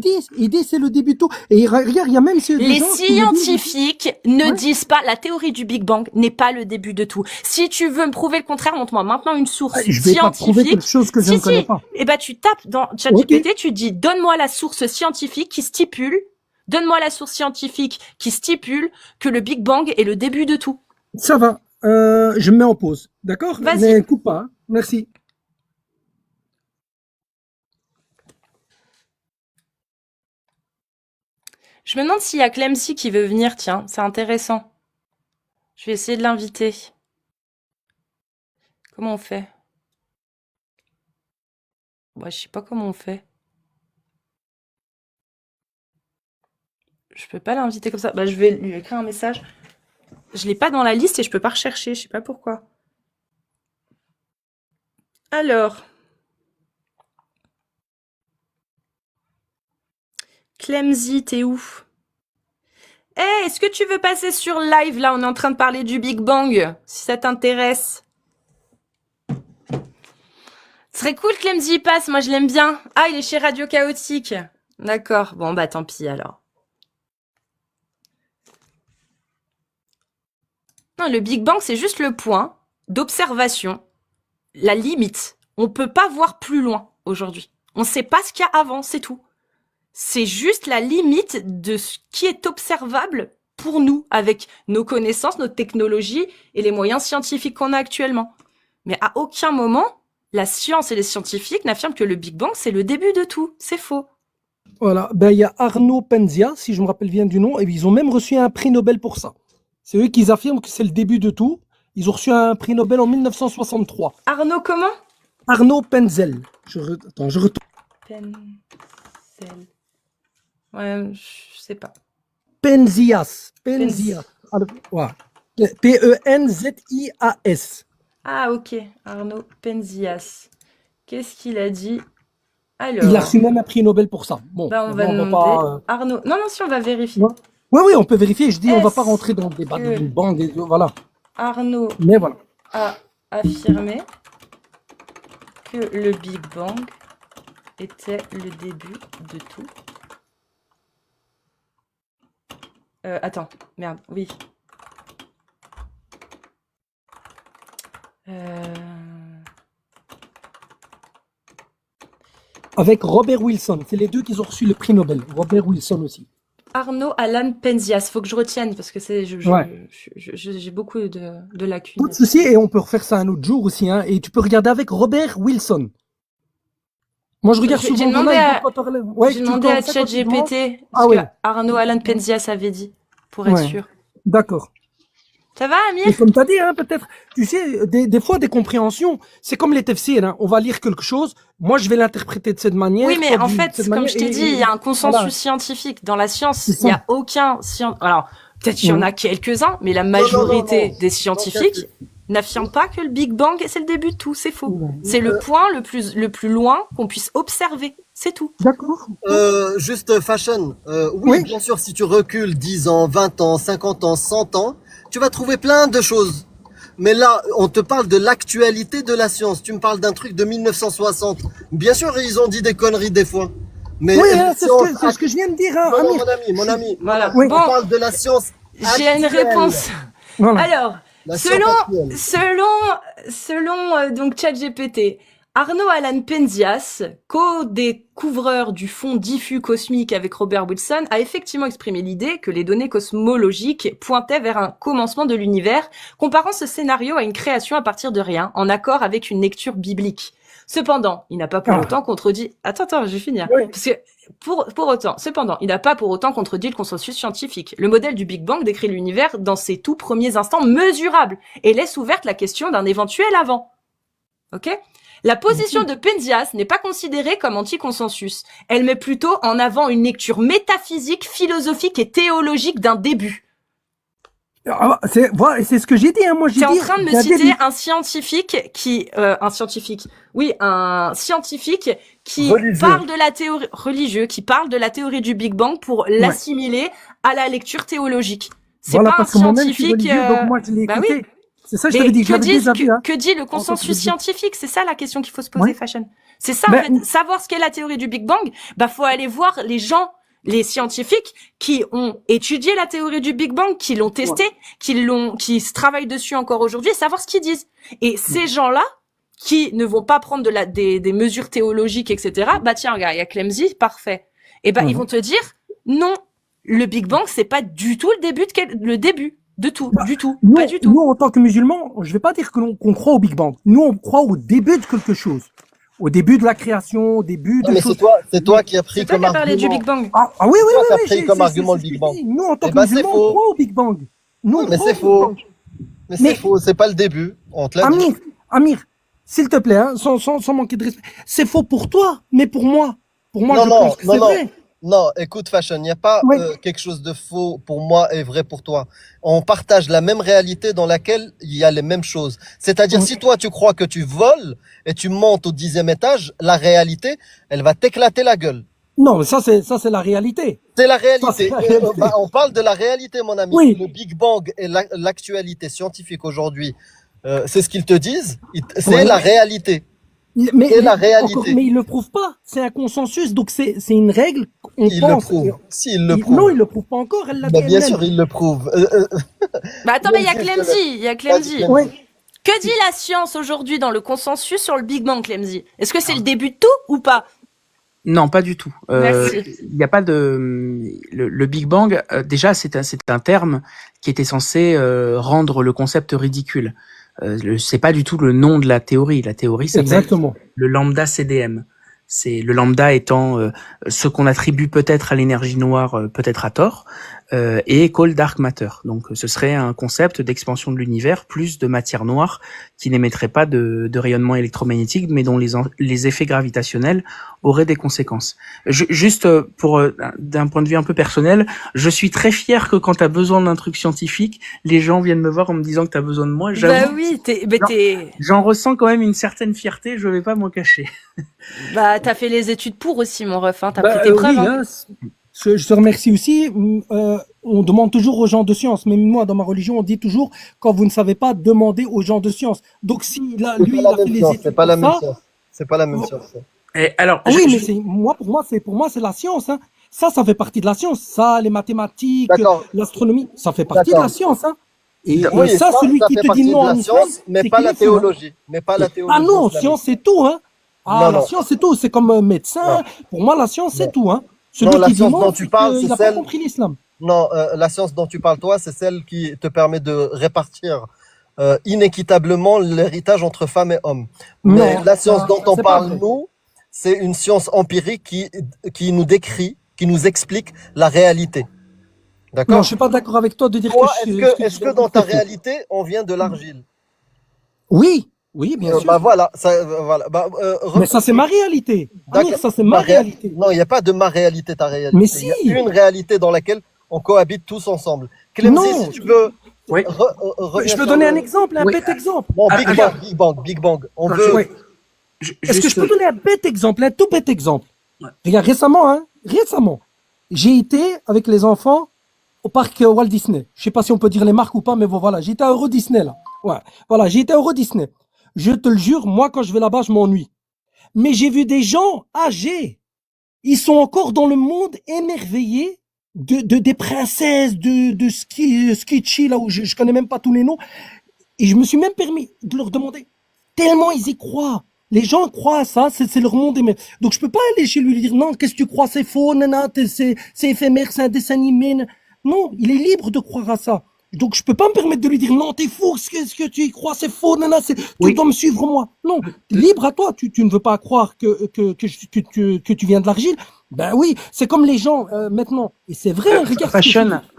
dit c'est le début de tout et regarde il y a même des les gens qui me disent- scientifiques ne Ouais. disent pas la théorie du Big Bang n'est pas le début de tout. Si tu veux me prouver le contraire, montre-moi maintenant une source Je vais pas te trouver scientifique. quelque chose que je ne connais pas. Et bah tu tapes dans ChatGPT, tu dis donne-moi la source scientifique qui stipule, donne-moi la source scientifique qui stipule que le Big Bang est le début de tout. Ça va, je me mets en pause, d'accord? Vas-y. Mais coupe pas, hein. Merci. Je me demande s'il y a Clemcy qui veut venir, tiens, c'est intéressant. Je vais essayer de l'inviter. Comment on fait? Ouais, je sais pas comment on fait. Je peux pas l'inviter comme ça. Bah, je vais lui écrire un message. Je l'ai pas dans la liste et je peux pas rechercher, je sais pas pourquoi. Alors. Clemzy, t'es où? Eh, est-ce que tu veux passer sur live? Là, on est en train de parler du Big Bang, si ça t'intéresse. Ce serait cool que Clemzy passe, moi je l'aime bien. Ah, il est chez Radio Chaotique. D'accord, bon bah tant pis alors. Non, le Big Bang, c'est juste le point d'observation, la limite. On peut pas voir plus loin aujourd'hui. On sait pas ce qu'il y a avant, c'est tout. C'est juste la limite de ce qui est observable pour nous, avec nos connaissances, nos technologies et les moyens scientifiques qu'on a actuellement. Mais à aucun moment, la science et les scientifiques n'affirment que le Big Bang, c'est le début de tout. C'est faux. Voilà, ben il y a Arnaud Penzia, si je me rappelle bien du nom, et ils ont même reçu un prix Nobel pour ça. C'est eux qui affirment que c'est le début de tout. Ils ont reçu un prix Nobel en 1963. Arnaud, comment? Arnaud Penzel. Attends, je retourne. Penzel. Ouais, je sais pas. Penzias. Alors, voilà. Penzias. Ah, ok. Arnaud Penzias. Qu'est-ce qu'il a dit? Alors. Il a reçu même un prix Nobel pour ça. Bon, Bah, on va va demander. pas, Arnaud. Non, non, si on va vérifier. Ouais. Oui, on peut vérifier. Je dis, on va Est-ce pas rentrer dans le débat que- du Big Bang. Voilà. Arnaud Mais voilà. a affirmé que le Big Bang était le début de tout. Attends, merde, oui. Avec Robert Wilson. C'est les deux qui ont reçu le prix Nobel. Robert Wilson aussi. Arnaud Alan Penzias, faut que je retienne parce que c'est Ouais. j'ai beaucoup de lacunes. Pas de souci, et on peut refaire ça un autre jour aussi. Hein, et tu peux regarder avec Robert Wilson. Moi, je regarde J'ai souvent. demandé là, à- il faut pas parler. Ouais, J'ai tu demandé peux à faire quand tu demandes. ChatGPT Ah ce ouais. que Arnaud Alan Penzias avait dit pour être Ouais. sûr. D'accord. Ça va, Amir? Et comme tu as dit, hein, peut-être, tu sais, des fois, des compréhensions, c'est comme les tafsirs. Hein, on va lire quelque chose, moi, je vais l'interpréter de cette manière. Oui, mais toi, en de fait, cette comme manière, je t'ai et- dit, il y a un consensus voilà. scientifique. Dans la science, C'est il n'y a ça. aucun Alors, peut-être qu'il y en a quelques-uns, mais la majorité non. des scientifiques n'affirment pas que le Big Bang, c'est le début de tout. C'est faux. Ouais. C'est le point le plus loin qu'on puisse observer. C'est tout. D'accord. Juste fashion. Oui, Oui. bien sûr, si tu recules 10 ans, 20 ans, 50 ans, 100 ans, tu vas trouver plein de choses. Mais là, on te parle de l'actualité de la science. Tu me parles d'un truc de 1960. Bien sûr, ils ont dit des conneries des fois. Mais Oui, la hein, c'est science ce que je viens de dire, hein, Non, non, Amir. mon ami. Voilà. Oui. On Bon, parle de la science j'ai une actuelle. réponse. Voilà. Alors, La science actuelle. selon donc ChatGPT, Arnaud Alan Penzias, co-découvreur du fond diffus cosmique avec Robert Wilson, a effectivement exprimé l'idée que les données cosmologiques pointaient vers un commencement de l'univers, comparant ce scénario à une création à partir de rien, en accord avec une lecture biblique. Cependant, il n'a pas pour autant contredit... Attends, je vais finir. Oui. Parce que cependant, il n'a pas pour autant contredit le consensus scientifique. Le modèle du Big Bang décrit l'univers dans ses tout premiers instants mesurables et laisse ouverte la question d'un éventuel avant. Ok ? La position de Penzias n'est pas considérée comme anti-consensus. Elle met plutôt en avant une lecture métaphysique, philosophique et théologique d'un début. C'est ce que j'ai dit. Hein. Moi, j'ai T'es dit. en train de me citer un scientifique qui Religieux. parle de la théorie religieux, qui parle de la théorie du Big Bang pour l'assimiler à la lecture théologique. C'est Voilà, pas un parce que moi-même, je suis scientifique. religieux, donc moi, je l'ai Bah écouté. oui. C'est ça, je t'avais dit que j'avais déjà vu. Hein. Que dit le consensus scientifique? C'est ça la question qu'il faut se poser, Ouais. Fashion. C'est ça, en fait. Savoir ce qu'est la théorie du Big Bang, bah, faut aller voir les gens, les scientifiques qui ont étudié la théorie du Big Bang, qui l'ont testé, qui se travaillent dessus encore aujourd'hui, et savoir ce qu'ils disent. Et ces gens-là, qui ne vont pas prendre des mesures théologiques, etc., bah, tiens, regarde, il y a Clemzy, parfait. Et bah, ils vont te dire, non, le Big Bang, c'est pas du tout le début. Du tout. Nous, Pas du tout. Nous, en tant que musulmans, je vais pas dire qu'on croit au Big Bang. Nous, on croit au début de quelque chose. Au début de la création, au début de Non, mais choses. c'est toi qui as pris C'est toi comme qui as parlé du argument. Big Bang. Ah oui, oui, Toi, oui. t'as oui, pris comme argument le Big Bang. Nous, en tant Eh que ben, c'est musulmans, faux. on croit au Big Bang. Nous, Oui, on mais croit c'est au Big faux. Bang. Mais c'est faux, c'est pas le début. On te l'a dit. Amir, s'il te plaît, hein, sans manquer de respect. C'est faux pour toi, mais pour moi. Pour moi, Non, je non, pense que c'est non. vrai. Non, écoute, Fashion, il n'y a pas Oui. quelque chose de faux pour moi et vrai pour toi. On partage la même réalité dans laquelle il y a les mêmes choses. C'est-à-dire, si toi, tu crois que tu voles et tu montes au 10e étage, la réalité, elle va t'éclater la gueule. Non, mais ça, c'est la réalité. C'est la Ça, c'est réalité. la réalité. On parle de la réalité, mon ami. Oui. Le Big Bang et l'actualité scientifique aujourd'hui, c'est ce qu'ils te disent. C'est Ouais. la réalité. Mais, C'est la réalité. mais il le prouve pas. C'est un consensus, donc c'est une règle. On Il le pense. prouve. Si, il le prouve. Non, il le prouve pas encore. Elle l'a dit Bah, bien elle-même. sûr, il le prouve. Bah attends, mais il y a Vas-y, Clemzy. Ouais. Que dit la science aujourd'hui dans le consensus sur le Big Bang, Clemzy? Est-ce que c'est le début de tout ou pas? Non, pas du tout. Merci. Il n'y a pas de le Big Bang. Déjà, c'est un terme qui était censé rendre le concept ridicule. C'est pas du tout le nom de la théorie. La théorie s'appelle Exactement. le lambda CDM. C'est le lambda étant ce qu'on attribue peut-être à l'énergie noire, peut-être à tort, et cold dark matter. Donc, ce serait un concept d'expansion de l'univers plus de matière noire qui n'émettrait pas de rayonnement électromagnétique, mais dont les effets gravitationnels auraient des conséquences. Juste pour d'un point de vue un peu personnel, je suis très fier que quand tu as besoin d'un truc scientifique, les gens viennent me voir en me disant que tu as besoin de moi. Bah J'avoue, oui, j'en ressens quand même une certaine fierté, je vais pas m'en cacher. bah t'as fait les études pour aussi, mon ref, hein. T'as Bah, pris tes preuves, oui, hein. je te remercie aussi. On demande toujours aux gens de science. Même moi, dans ma religion, on dit toujours, quand vous ne savez pas, demandez aux gens de science. Donc, si là, lui, il a fait les études C'est pas la pour même ça, science. C'est pas la même science. Et alors, ah oui, mais pour moi, c'est la science, hein. Ça fait partie de la science. Ça, les mathématiques, D'accord. l'astronomie, ça fait partie de D'accord. la science, hein. Et Oui, ça, celui ça qui fait te partie dit de non la en islam, science, mais c'est pas qu'il la est fou, hein. théologie. Mais pas la théologie. Ah non, islamique. science, c'est tout, hein. Ah, Non, la non. science, c'est tout. C'est comme médecin. Non. Pour moi, la science, c'est Non. tout, hein. Celui Non, la qui dit science non, dont tu parles, il c'est n'a pas celle- compris l'islam. Non, la science dont tu parles, toi, c'est celle qui te permet de répartir inéquitablement l'héritage entre femmes et hommes. Mais Non, la science ça, dont on c'est pas parle, vrai. nous, c'est une science empirique qui nous décrit, qui nous explique la réalité. Non, D'accord? je suis pas d'accord avec toi de dire Toi, que est-ce que dans ta réalité, on vient de l'argile? Oui, oui, bien sûr. Bah voilà, voilà. Bah, Mais ça, c'est ma réalité. Amir, D'accord. ça, c'est ma réalité. Non, il n'y a pas de ma réalité, ta réalité. Mais Il y a si. une réalité dans laquelle on cohabite tous ensemble. Clemzy, Non. si tu veux, Oui. reviens Je peux sur donner le- un exemple, un Oui. bête exemple. Non, Ah, Big ah, Bang, Big Bang, Big Bang. On Non, veut. Ouais. Est-ce que je peux donner un bête exemple, un tout bête exemple? Ouais. Regarde, récemment, j'ai été avec les enfants au parc Walt Disney. Je sais pas si on peut dire les marques ou pas, mais bon, voilà, j'étais à Euro Disney, là. Ouais. Voilà, j'ai été à Euro Disney. Je te le jure, moi, quand je vais là-bas, je m'ennuie. Mais j'ai vu des gens âgés. Ils sont encore dans le monde émerveillé des princesses, de Skitchy, là où je connais même pas tous les noms. Et je me suis même permis de leur demander, tellement ils y croient. Les gens croient à ça, c'est leur monde aimé. Donc je peux pas aller chez lui et lui dire non, qu'est-ce que tu crois, c'est faux, nana, c'est éphémère, c'est un dessin animé. Non, il est libre de croire à ça. Donc je peux pas me permettre de lui dire non, t'es fou, ce que tu y crois, c'est faux, nana, tu dois me suivre moi. Non, libre à toi, tu ne veux pas croire que tu viens de l'argile. Ben oui, c'est comme les gens maintenant. Et c'est vrai, regarde.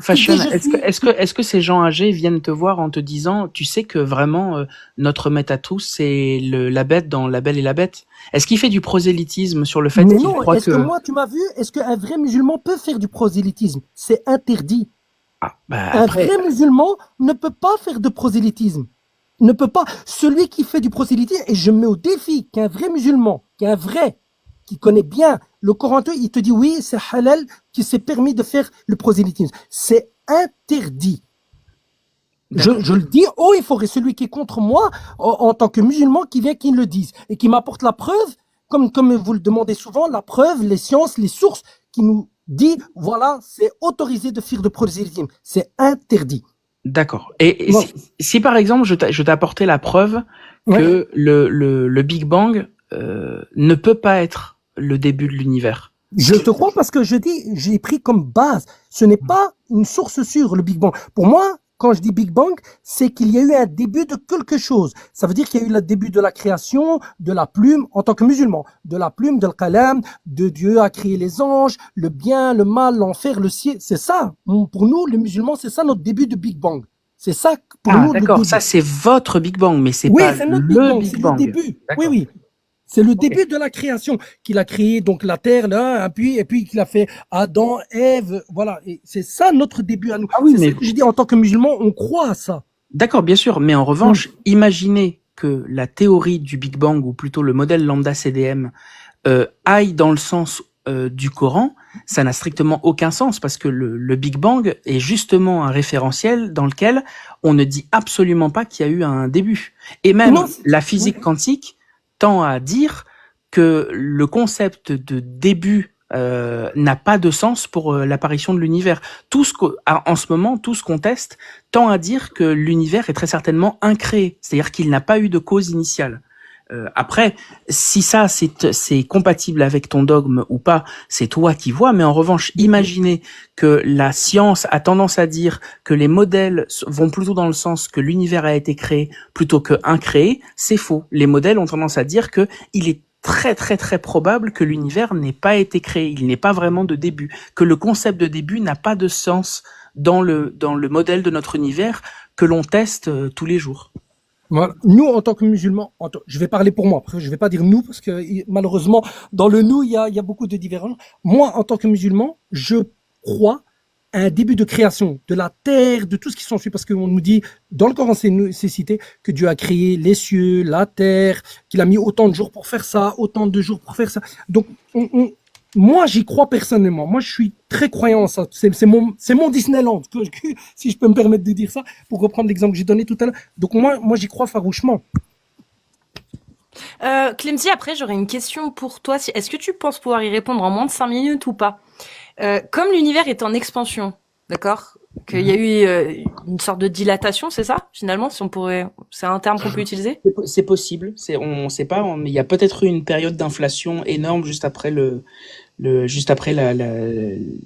Fashion. Est-ce que ces gens âgés viennent te voir en te disant, tu sais que vraiment notre maître à tous, c'est la bête dans La Belle et la Bête. Est-ce qu'il fait du prosélytisme sur le fait qu'il croit est-ce que moi, tu m'as vu, est-ce qu'un vrai musulman peut faire du prosélytisme? C'est interdit. Un vrai musulman ne peut pas faire de prosélytisme. Ne peut pas. Celui qui fait du prosélytisme, et je mets au défi qu'un vrai musulman, qui connaît bien le Coran, il te dit oui, c'est halal, qui s'est permis de faire le prosélytisme. C'est interdit. Je le dis haut et fort. Et celui qui est contre moi, en tant que musulman, qui vient, qui le dise. Et qui m'apporte la preuve, comme vous le demandez souvent, la preuve, les sciences, les sources, qui nous dit, voilà, c'est autorisé de faire de prosélytisme. C'est interdit. D'accord. Et bon. si par exemple, je t'apportais la preuve que le Big Bang ne peut pas être le début de l'univers. Je te crois parce que j'ai pris comme base. Ce n'est pas une source sûre, le Big Bang. Pour moi, quand je dis Big Bang, c'est qu'il y a eu un début de quelque chose. Ça veut dire qu'il y a eu le début de la création, de la plume, en tant que musulman, de la plume, de l'qalam, de Dieu a créé les anges, le bien, le mal, l'enfer, le ciel. C'est ça. Pour nous, les musulmans, c'est ça notre début de Big Bang. C'est ça pour nous. D'accord. Ça, c'est votre Big Bang, mais c'est pas c'est le Big Bang. Le début. Oui. C'est le début de la création qu'il a créé, donc la terre là, et puis qu'il a fait Adam, Ève, voilà. Et c'est ça notre début à nous. Ah oui, c'est ce que je dis en tant que musulman, on croit à ça. D'accord, bien sûr, mais en revanche, imaginez que la théorie du Big Bang, ou plutôt le modèle lambda CDM, aille dans le sens du Coran. Ça n'a strictement aucun sens parce que le Big Bang est justement un référentiel dans lequel on ne dit absolument pas qu'il y a eu un début. Et même la physique quantique tend à dire que le concept de début n'a pas de sens pour l'apparition de l'univers. En ce moment, tout ce qu'on teste tend à dire que l'univers est très certainement incréé, c'est-à-dire qu'il n'a pas eu de cause initiale. Après, si ça c'est compatible avec ton dogme ou pas, c'est toi qui vois, mais en revanche, imaginez que la science a tendance à dire que les modèles vont plutôt dans le sens que l'univers a été créé plutôt que incréé, c'est faux. Les modèles ont tendance à dire que il est très très très probable que l'univers n'ait pas été créé, il n'est pas vraiment de début, que le concept de début n'a pas de sens dans le modèle de notre univers que l'on teste tous les jours. Voilà. Nous, en tant que musulmans, je vais parler pour moi. Après, je vais pas dire nous parce que malheureusement, dans le nous, il y a beaucoup de divergences. Moi, en tant que musulman, je crois à un début de création de la terre, de tout ce qui s'ensuit, parce qu'on nous dit dans le Coran, c'est cité que Dieu a créé les cieux, la terre, qu'il a mis autant de jours pour faire ça, autant de jours pour faire ça. Donc, moi, j'y crois personnellement. Moi, je suis très croyant en ça. C'est mon Disneyland, si je peux me permettre de dire ça, pour reprendre l'exemple que j'ai donné tout à l'heure. Donc moi, j'y crois farouchement. Clemzy, après, j'aurais une question pour toi. Est-ce que tu penses pouvoir y répondre en moins de 5 minutes ou pas? Comme l'univers est en expansion, d'accord? Qu'il y a eu une sorte de dilatation, c'est ça? Finalement, c'est un terme qu'on peut utiliser? C'est possible. On sait pas, mais il y a peut-être eu une période d'inflation énorme juste après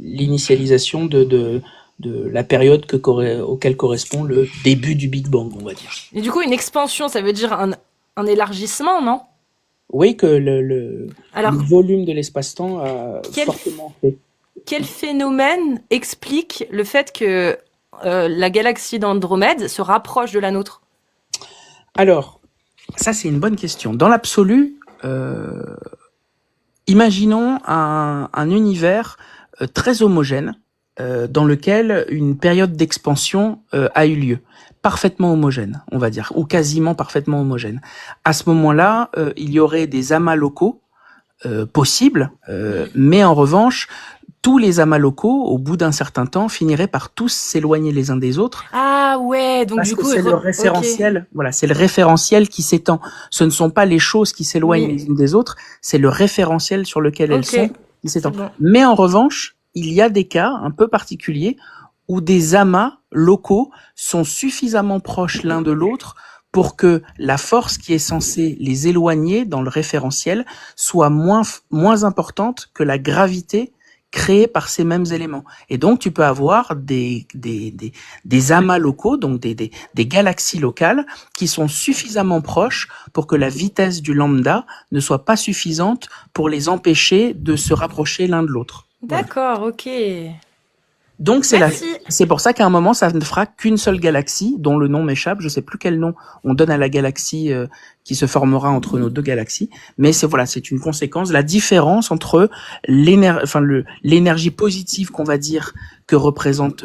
l'initialisation de la période auquel correspond le début du Big Bang, on va dire. Et du coup, une expansion, ça veut dire un élargissement, non? Oui, que le volume de l'espace-temps a fortement fait. Quel phénomène explique le fait que la galaxie d'Andromède se rapproche de la nôtre? Alors, ça c'est une bonne question. Dans l'absolu, imaginons un univers très homogène dans lequel une période d'expansion a eu lieu. Parfaitement homogène, on va dire, ou quasiment parfaitement homogène. À ce moment-là, il y aurait des amas locaux possibles, mais en revanche, tous les amas locaux, au bout d'un certain temps, finiraient par tous s'éloigner les uns des autres. Ah ouais, donc parce du que coup, c'est le référentiel. Okay. Voilà, c'est le référentiel qui s'étend. Ce ne sont pas les choses qui s'éloignent les unes des autres, c'est le référentiel sur lequel elles sont qui s'étend. Bon. Mais en revanche, il y a des cas un peu particuliers où des amas locaux sont suffisamment proches l'un de l'autre pour que la force qui est censée les éloigner dans le référentiel soit moins importante que la gravité créée par ces mêmes éléments. Et donc, tu peux avoir des amas locaux, donc des galaxies locales, qui sont suffisamment proches pour que la vitesse du lambda ne soit pas suffisante pour les empêcher de se rapprocher l'un de l'autre. D'accord, ok. Donc Merci. c'est pour ça qu'à un moment ça ne fera qu'une seule galaxie dont le nom m'échappe, je sais plus quel nom on donne à la galaxie qui se formera entre nos deux galaxies, mais c'est une conséquence, la différence entre l'énergie positive qu'on va dire que représente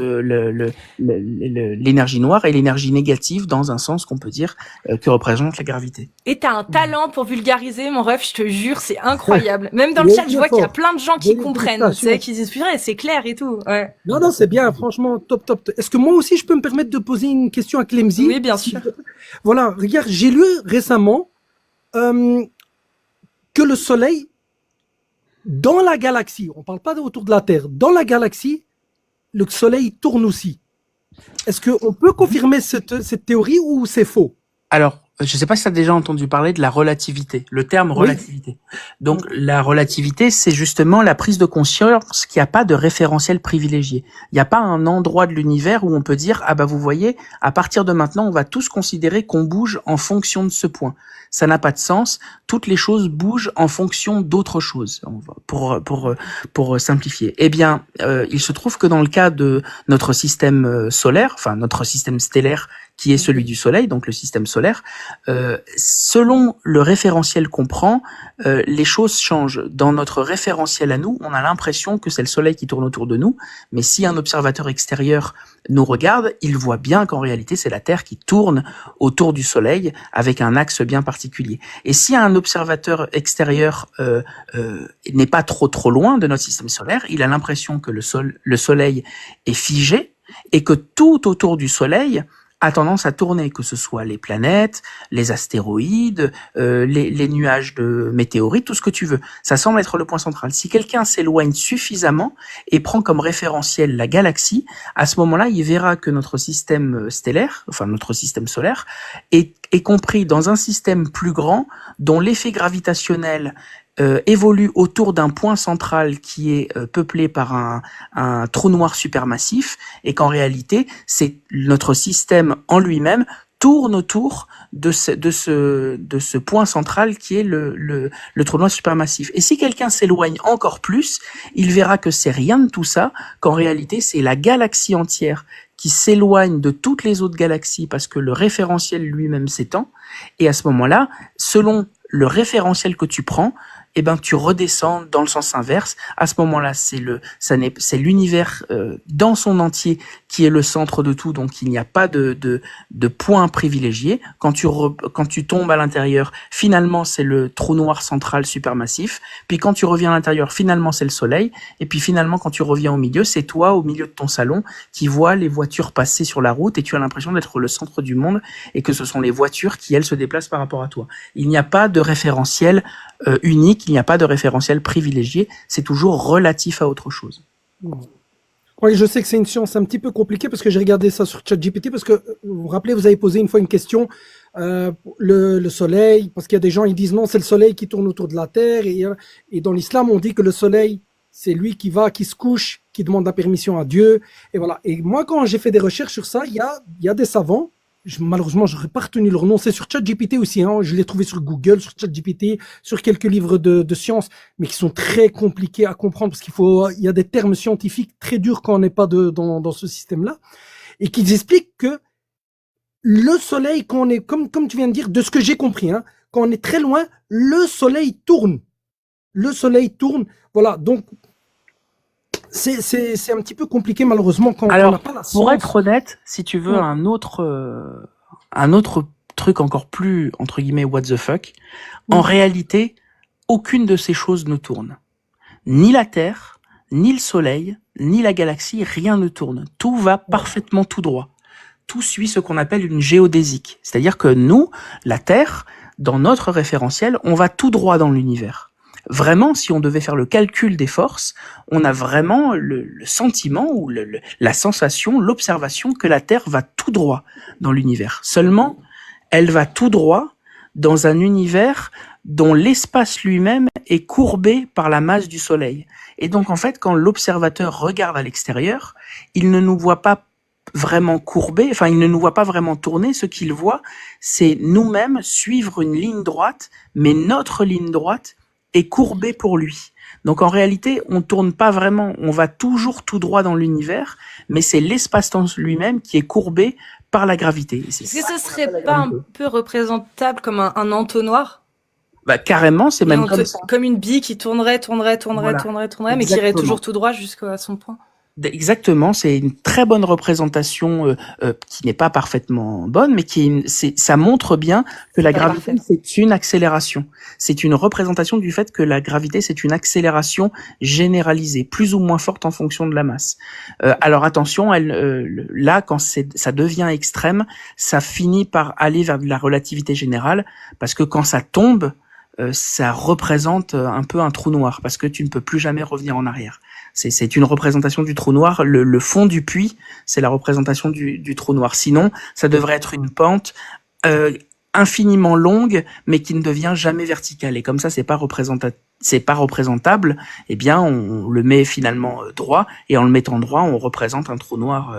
l'énergie noire et l'énergie négative dans un sens qu'on peut dire que représente la gravité. Et t'as un talent pour vulgariser, mon ref, je te jure, c'est incroyable. Même dans le chat, je vois qu'il y a plein de gens qui comprennent, tu sais, qui disent, putain, c'est clair et tout. Ouais. Non, c'est bien, franchement, top. Est-ce que moi aussi, je peux me permettre de poser une question à Clemzy? Oui, bien sûr. Voilà, regarde, j'ai lu récemment que le Soleil, dans la galaxie, on parle pas autour de la Terre, dans la galaxie, le Soleil tourne aussi. Est-ce qu'on peut confirmer cette théorie ou c'est faux? Alors, je ne sais pas si tu as déjà entendu parler de la relativité, le terme relativité. Donc, la relativité, c'est justement la prise de conscience qu'il n'y a pas de référentiel privilégié. Il n'y a pas un endroit de l'univers où on peut dire, ah bah vous voyez, à partir de maintenant, on va tous considérer qu'on bouge en fonction de ce point. Ça n'a pas de sens. Toutes les choses bougent en fonction d'autres choses. Pour simplifier. Eh bien, il se trouve que dans le cas de notre système solaire, enfin notre système stellaire, qui est celui du Soleil, donc le système solaire, selon le référentiel qu'on prend, les choses changent. Dans notre référentiel à nous, on a l'impression que c'est le Soleil qui tourne autour de nous, mais si un observateur extérieur nous regarde, il voit bien qu'en réalité, c'est la Terre qui tourne autour du Soleil avec un axe bien particulier. Et si un observateur extérieur n'est pas trop loin de notre système solaire, il a l'impression que le Soleil est figé et que tout autour du Soleil a tendance à tourner, que ce soit les planètes, les astéroïdes, les nuages de météorites, tout ce que tu veux. Ça semble être le point central. Si quelqu'un s'éloigne suffisamment et prend comme référentiel la galaxie, à ce moment-là, il verra que notre système stellaire, enfin notre système solaire, est compris dans un système plus grand dont l'effet gravitationnel évolue autour d'un point central qui est peuplé par un trou noir supermassif, et qu'en réalité, c'est notre système en lui-même tourne autour de ce point central qui est le trou noir supermassif. Et si quelqu'un s'éloigne encore plus, il verra que c'est rien de tout ça, qu'en réalité, c'est la galaxie entière qui s'éloigne de toutes les autres galaxies parce que le référentiel lui-même s'étend. Et à ce moment-là, selon le référentiel que tu prends, eh ben tu redescends dans le sens inverse. À ce moment-là, c'est l'univers dans son entier qui est le centre de tout, donc il n'y a pas de point privilégié. Quand tu tombes à l'intérieur, finalement c'est le trou noir central supermassif. Puis quand tu reviens à l'intérieur, finalement c'est le Soleil. Et puis finalement, quand tu reviens au milieu, c'est toi au milieu de ton salon qui vois les voitures passer sur la route et tu as l'impression d'être le centre du monde et que ce sont les voitures qui elles se déplacent par rapport à toi. Il n'y a pas de référentiel unique, il n'y a pas de référentiel privilégié, c'est toujours relatif à autre chose. Oui, je sais que c'est une science un petit peu compliquée parce que j'ai regardé ça sur ChatGPT parce que vous vous rappelez, vous avez posé une fois une question, le soleil, parce qu'il y a des gens ils disent non, c'est le soleil qui tourne autour de la terre et dans l'islam on dit que le soleil c'est lui qui se couche, qui demande la permission à Dieu et voilà. Et moi quand j'ai fait des recherches sur ça, il y a des savants. Malheureusement, je n'aurais pas retenu leur nom. C'est sur ChatGPT aussi. Hein. Je l'ai trouvé sur Google, sur ChatGPT, sur quelques livres de sciences, mais qui sont très compliqués à comprendre parce il y a des termes scientifiques très durs quand on n'est pas dans ce système-là, et qui expliquent que le soleil, quand on est, comme tu viens de dire, de ce que j'ai compris, hein, quand on est très loin, le soleil tourne. Le soleil tourne. Voilà. Donc, c'est un petit peu compliqué malheureusement quand on n'a pas la science. Pour être honnête, si tu veux un autre truc encore plus entre guillemets what the fuck, en réalité, aucune de ces choses ne tourne. Ni la Terre, ni le Soleil, ni la galaxie, rien ne tourne. Tout va parfaitement tout droit. Tout suit ce qu'on appelle une géodésique, c'est-à-dire que nous, la Terre, dans notre référentiel, on va tout droit dans l'univers. Vraiment, si on devait faire le calcul des forces, on a vraiment le sentiment ou la sensation, l'observation que la Terre va tout droit dans l'univers. Seulement, elle va tout droit dans un univers dont l'espace lui-même est courbé par la masse du Soleil. Et donc, en fait, quand l'observateur regarde à l'extérieur, il ne nous voit pas vraiment courbés, enfin, il ne nous voit pas vraiment tourner. Ce qu'il voit, c'est nous-mêmes suivre une ligne droite, mais notre ligne droite est courbée pour lui. Donc, en réalité, on tourne pas vraiment, on va toujours tout droit dans l'univers, mais c'est l'espace-temps lui-même qui est courbé par la gravité. Est-ce que ce serait pas un peu représentable comme un entonnoir? Bah, carrément, c'est même comme ça. Comme une bille qui tournerait, Voilà. mais qui irait toujours tout droit jusqu'à son point. Exactement, c'est une très bonne représentation qui n'est pas parfaitement bonne, mais ça montre bien que la gravité, c'est une accélération. C'est une représentation du fait que la gravité, c'est une accélération généralisée, plus ou moins forte en fonction de la masse. Alors attention, là, quand ça devient extrême, ça finit par aller vers de la relativité générale, parce que quand ça tombe, ça représente un peu un trou noir, parce que tu ne peux plus jamais revenir en arrière. C'est une représentation du trou noir. Le fond du puits, c'est la représentation du trou noir. Sinon, ça devrait être une pente infiniment longue, mais qui ne devient jamais verticale. Et comme ça, c'est pas représentable. Eh bien, on le met finalement droit, et en le mettant droit, on représente un trou noir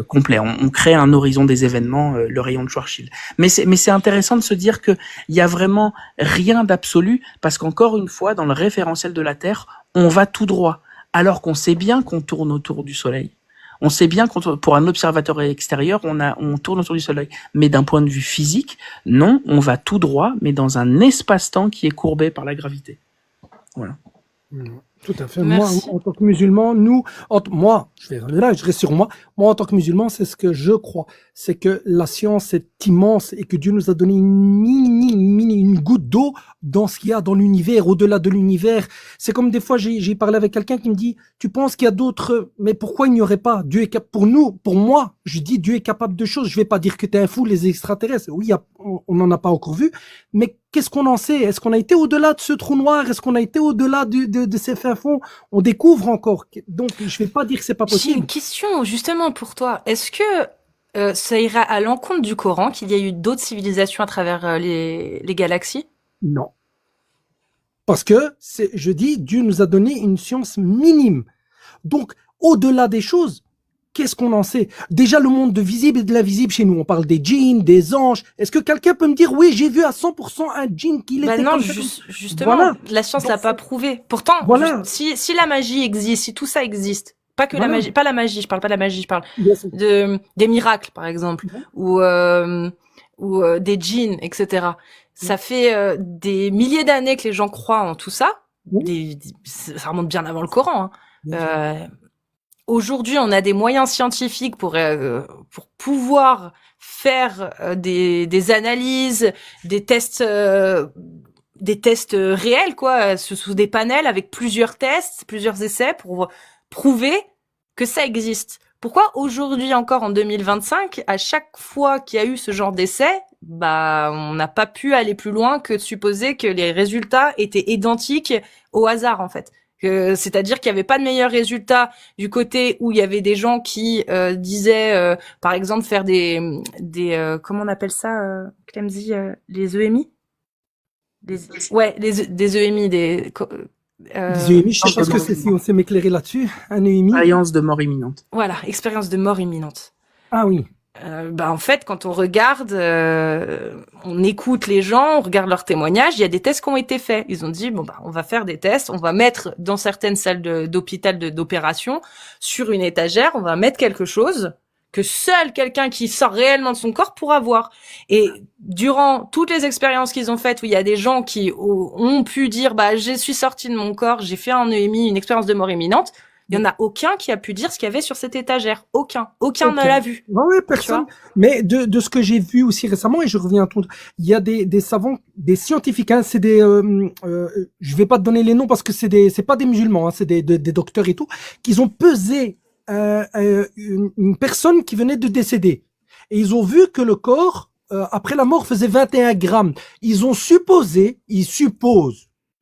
complet. On crée un horizon des événements, le rayon de Schwarzschild. Mais c'est intéressant de se dire que il y a vraiment rien d'absolu, parce qu'encore une fois, dans le référentiel de la Terre, on va tout droit, alors qu'on sait bien qu'on tourne autour du Soleil. On sait bien que pour un observateur extérieur, on tourne autour du Soleil. Mais d'un point de vue physique, non, on va tout droit, mais dans un espace-temps qui est courbé par la gravité. Voilà. Tout à fait. Merci. Moi, en tant que musulman, je reste sur moi. Moi, en tant que musulman, c'est ce que je crois. C'est que la science est immense et que Dieu nous a donné une goutte d'eau dans ce qu'il y a dans l'univers, au-delà de l'univers. C'est comme des fois, j'ai parlé avec quelqu'un qui me dit, tu penses qu'il y a d'autres, mais pourquoi il n'y aurait pas? Dieu est capable, pour moi, je dis Dieu est capable de choses. Je vais pas dire que t'es un fou, les extraterrestres. Oui, on n'en a pas encore vu, mais qu'est-ce qu'on en sait? Est-ce qu'on a été au-delà de ce trou noir? Est-ce qu'on a été au-delà de ces fins fonds? On découvre encore. Donc, je vais pas dire que c'est pas possible. J'ai une question, justement, pour toi. Est-ce que ça ira à l'encontre du Coran, qu'il y a eu d'autres civilisations à travers les galaxies? Non. Parce que, je dis, Dieu nous a donné une science minime. Donc, au-delà des choses, qu'est-ce qu'on en sait? Déjà, le monde de visible et de l'invisible chez nous, on parle des djinns, des anges. Est-ce que quelqu'un peut me dire, oui, j'ai vu à 100% un djinn qui était non, justement, voilà. La science l'a pas prouvé. Pourtant, voilà. Si la magie existe, si tout ça existe, pas que la magie, pas la magie, je parle pas de la magie, je parle des miracles, par exemple, ou des djinns, etc. Ça fait des milliers d'années que les gens croient en tout ça. Ça remonte bien avant le Coran. Hein. Aujourd'hui, on a des moyens scientifiques pour pouvoir faire des analyses, des tests réels, quoi, sous des panels avec plusieurs tests, plusieurs essais pour prouver que ça existe. Pourquoi aujourd'hui encore en 2025, à chaque fois qu'il y a eu ce genre d'essai, on n'a pas pu aller plus loin que de supposer que les résultats étaient identiques au hasard, en fait. C'est-à-dire qu'il n'y avait pas de meilleurs résultats du côté où il y avait des gens qui disaient, par exemple, faire des comment on appelle ça, Clemzy, les EMI, des EMI, des EMI, je sais pas ce que c'est, si on sait m'éclairer là-dessus, un EMI. Expérience de mort imminente. Voilà, expérience de mort imminente. Ah oui. En fait, quand on regarde, on écoute les gens, on regarde leurs témoignages, il y a des tests qui ont été faits. Ils ont dit, on va faire des tests, on va mettre dans certaines salles d'hôpital d'opération, sur une étagère, on va mettre quelque chose que seul quelqu'un qui sort réellement de son corps pourra voir. Et durant toutes les expériences qu'ils ont faites, où il y a des gens qui ont pu dire, je suis sorti de mon corps, j'ai fait un EMI, une expérience de mort imminente, il y en a aucun qui a pu dire ce qu'il y avait sur cette étagère. Aucun ne l'a vu. Oui, personne. Mais de ce que j'ai vu aussi récemment, et je reviens à ton, il y a des savants, des scientifiques, hein, c'est des, je vais pas te donner les noms parce que c'est pas des musulmans, hein, c'est des docteurs et tout, qui ont pesé une personne qui venait de décéder. Et ils ont vu que le corps, après la mort, faisait 21 grammes. Ils supposent,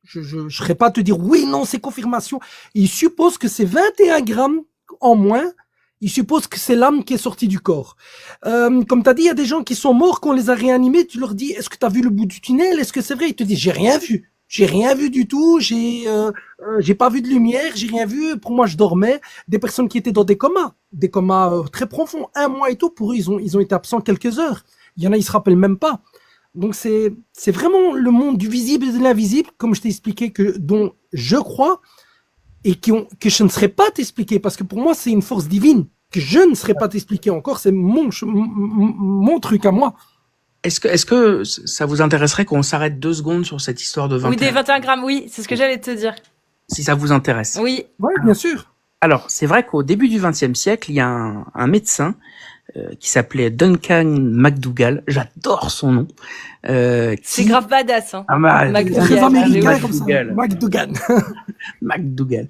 je serais pas à te dire oui, non, c'est confirmation. Ils supposent que c'est 21 grammes en moins. Ils supposent que c'est l'âme qui est sortie du corps. Comme tu as dit, il y a des gens qui sont morts, qu'on les a réanimés. Tu leur dis, est-ce que tu as vu le bout du tunnel? Est-ce que c'est vrai? Ils te disent, j'ai rien vu. J'ai rien vu du tout. J'ai pas vu de lumière. J'ai rien vu. Pour moi, je dormais. Des personnes qui étaient dans des comas très profonds, 1 mois et tout. Pour eux, ils ont été absents quelques heures. Il y en a, ils se rappellent même pas. Donc c'est vraiment le monde du visible et de l'invisible, comme je t'ai expliqué, dont je crois. Et que je ne saurais pas t'expliquer, parce que pour moi, c'est une force divine que je ne saurais pas t'expliquer encore. C'est mon truc à moi. Est-ce que ça vous intéresserait qu'on s'arrête 2 secondes sur cette histoire de 21 Oui, des 21 grammes, oui, c'est ce que j'allais te dire. Si ça vous intéresse. Oui. Ouais, bien sûr. Alors, c'est vrai qu'au début du XXe siècle, il y a un médecin qui s'appelait Duncan McDougall. J'adore son nom. C'est grave badass, hein. C'est très américain comme ça. McDougall. McDougall.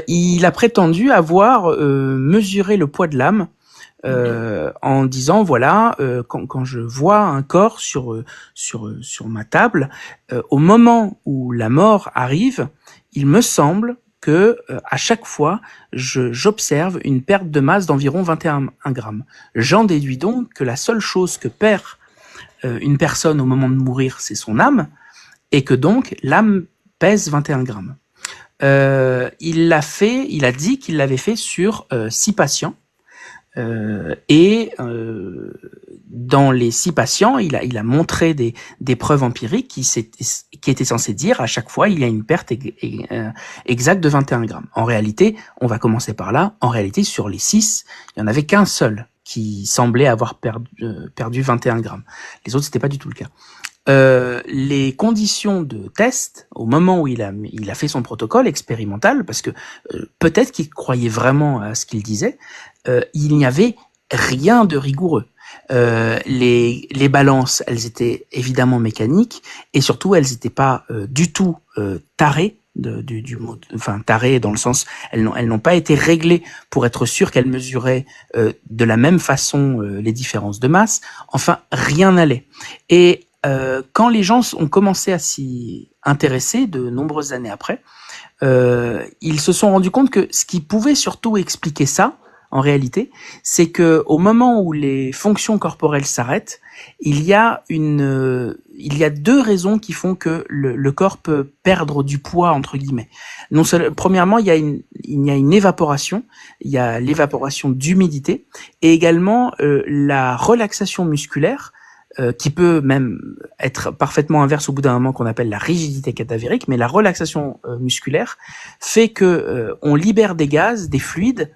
Il a prétendu avoir mesuré le poids de l'âme en disant voilà, quand je vois un corps sur ma table, au moment où la mort arrive, il me semble que à chaque fois, j'observe une perte de masse d'environ 21 grammes. J'en déduis donc que la seule chose que perd une personne au moment de mourir, c'est son âme, et que donc l'âme pèse 21 grammes. Il a dit qu'il l'avait fait sur 6 patients. Dans les 6 patients, il a montré des preuves empiriques qui étaient censées dire à chaque fois il y a une perte exacte de 21 grammes. En réalité, on va commencer par là. En réalité, sur les 6, il y en avait qu'un seul qui semblait avoir perdu 21 grammes. Les autres, c'était pas du tout le cas. Les conditions de test au moment où il a fait son protocole expérimental, parce que peut-être qu'il croyait vraiment à ce qu'il disait, il n'y avait rien de rigoureux. Les balances, elles étaient évidemment mécaniques et surtout elles n'étaient pas du tout tarées du mot, enfin tarées dans le sens elles n'ont pas été réglées pour être sûres qu'elles mesuraient de la même façon les différences de masse. Enfin, rien n'allait. Et quand les gens ont commencé à s'y intéresser de nombreuses années après, ils se sont rendus compte que ce qui pouvait surtout expliquer ça, en réalité, c'est que au moment où les fonctions corporelles s'arrêtent, il y a 2 raisons qui font que le corps peut perdre du poids entre guillemets. Premièrement, il y a une évaporation, il y a l'évaporation d'humidité et également la relaxation musculaire. Qui peut même être parfaitement inverse au bout d'un moment, qu'on appelle la rigidité cadavérique, mais la relaxation musculaire fait que on libère des gaz, des fluides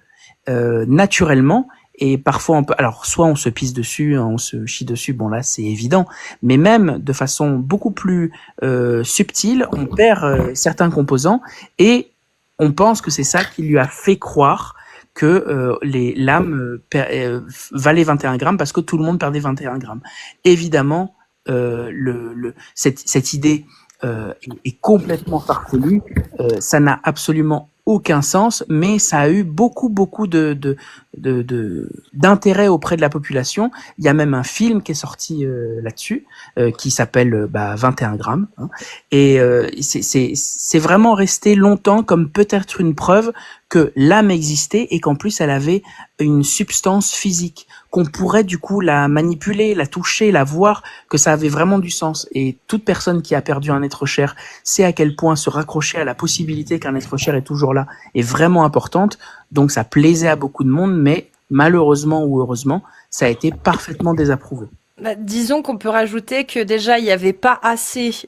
naturellement, et parfois alors soit on se pisse dessus, on se chie dessus, bon là c'est évident, mais même de façon beaucoup plus subtile, on perd certains composants et on pense que c'est ça qui lui a fait croire que l'âme valait 21 grammes parce que tout le monde perdait 21 grammes. Évidemment, cette idée est complètement farfelue. Ça n'a absolument aucun sens, mais ça a eu beaucoup d'intérêt auprès de la population. Il y a même un film qui est sorti là-dessus, qui s'appelle 21 grammes. Hein, et c'est vraiment resté longtemps comme peut-être une preuve que l'âme existait et qu'en plus elle avait une substance physique, qu'on pourrait du coup la manipuler, la toucher, la voir, que ça avait vraiment du sens. Et toute personne qui a perdu un être cher sait à quel point se raccrocher à la possibilité qu'un être cher est toujours là est vraiment importante. Donc ça plaisait à beaucoup de monde, mais malheureusement ou heureusement, ça a été parfaitement désapprouvé. Disons qu'on peut rajouter que déjà il n'y avait pas assez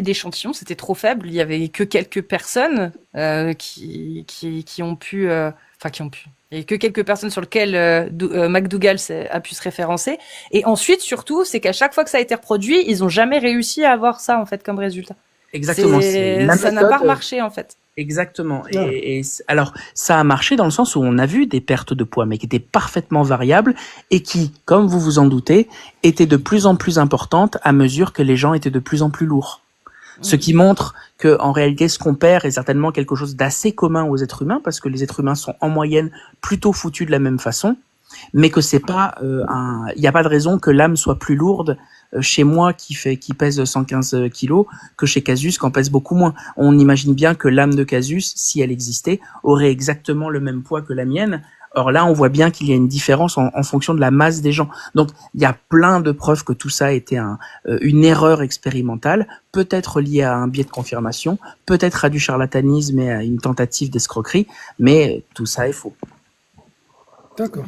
d'échantillons, c'était trop faible. Il y avait que quelques personnes qui ont pu, et que quelques personnes sur lesquelles McDougall a pu se référencer. Et ensuite, surtout, c'est qu'à chaque fois que ça a été reproduit, ils ont jamais réussi à avoir ça en fait comme résultat. Exactement. Ça n'a pas marché en fait. Exactement. Et alors, ça a marché dans le sens où on a vu des pertes de poids, mais qui étaient parfaitement variables et qui, comme vous vous en doutez, étaient de plus en plus importantes à mesure que les gens étaient de plus en plus lourds. Ce qui montre que, en réalité, ce qu'on perd est certainement quelque chose d'assez commun aux êtres humains, parce que les êtres humains sont en moyenne plutôt foutus de la même façon, mais que c'est pas il n'y a pas de raison que l'âme soit plus lourde chez moi qui pèse 115 kilos que chez Casus qui en pèse beaucoup moins. On imagine bien que l'âme de Casus, si elle existait, aurait exactement le même poids que la mienne. Or là, on voit bien qu'il y a une différence en fonction de la masse des gens. Donc, il y a plein de preuves que tout ça était une erreur expérimentale, peut-être liée à un biais de confirmation, peut-être à du charlatanisme et à une tentative d'escroquerie, mais tout ça est faux. D'accord.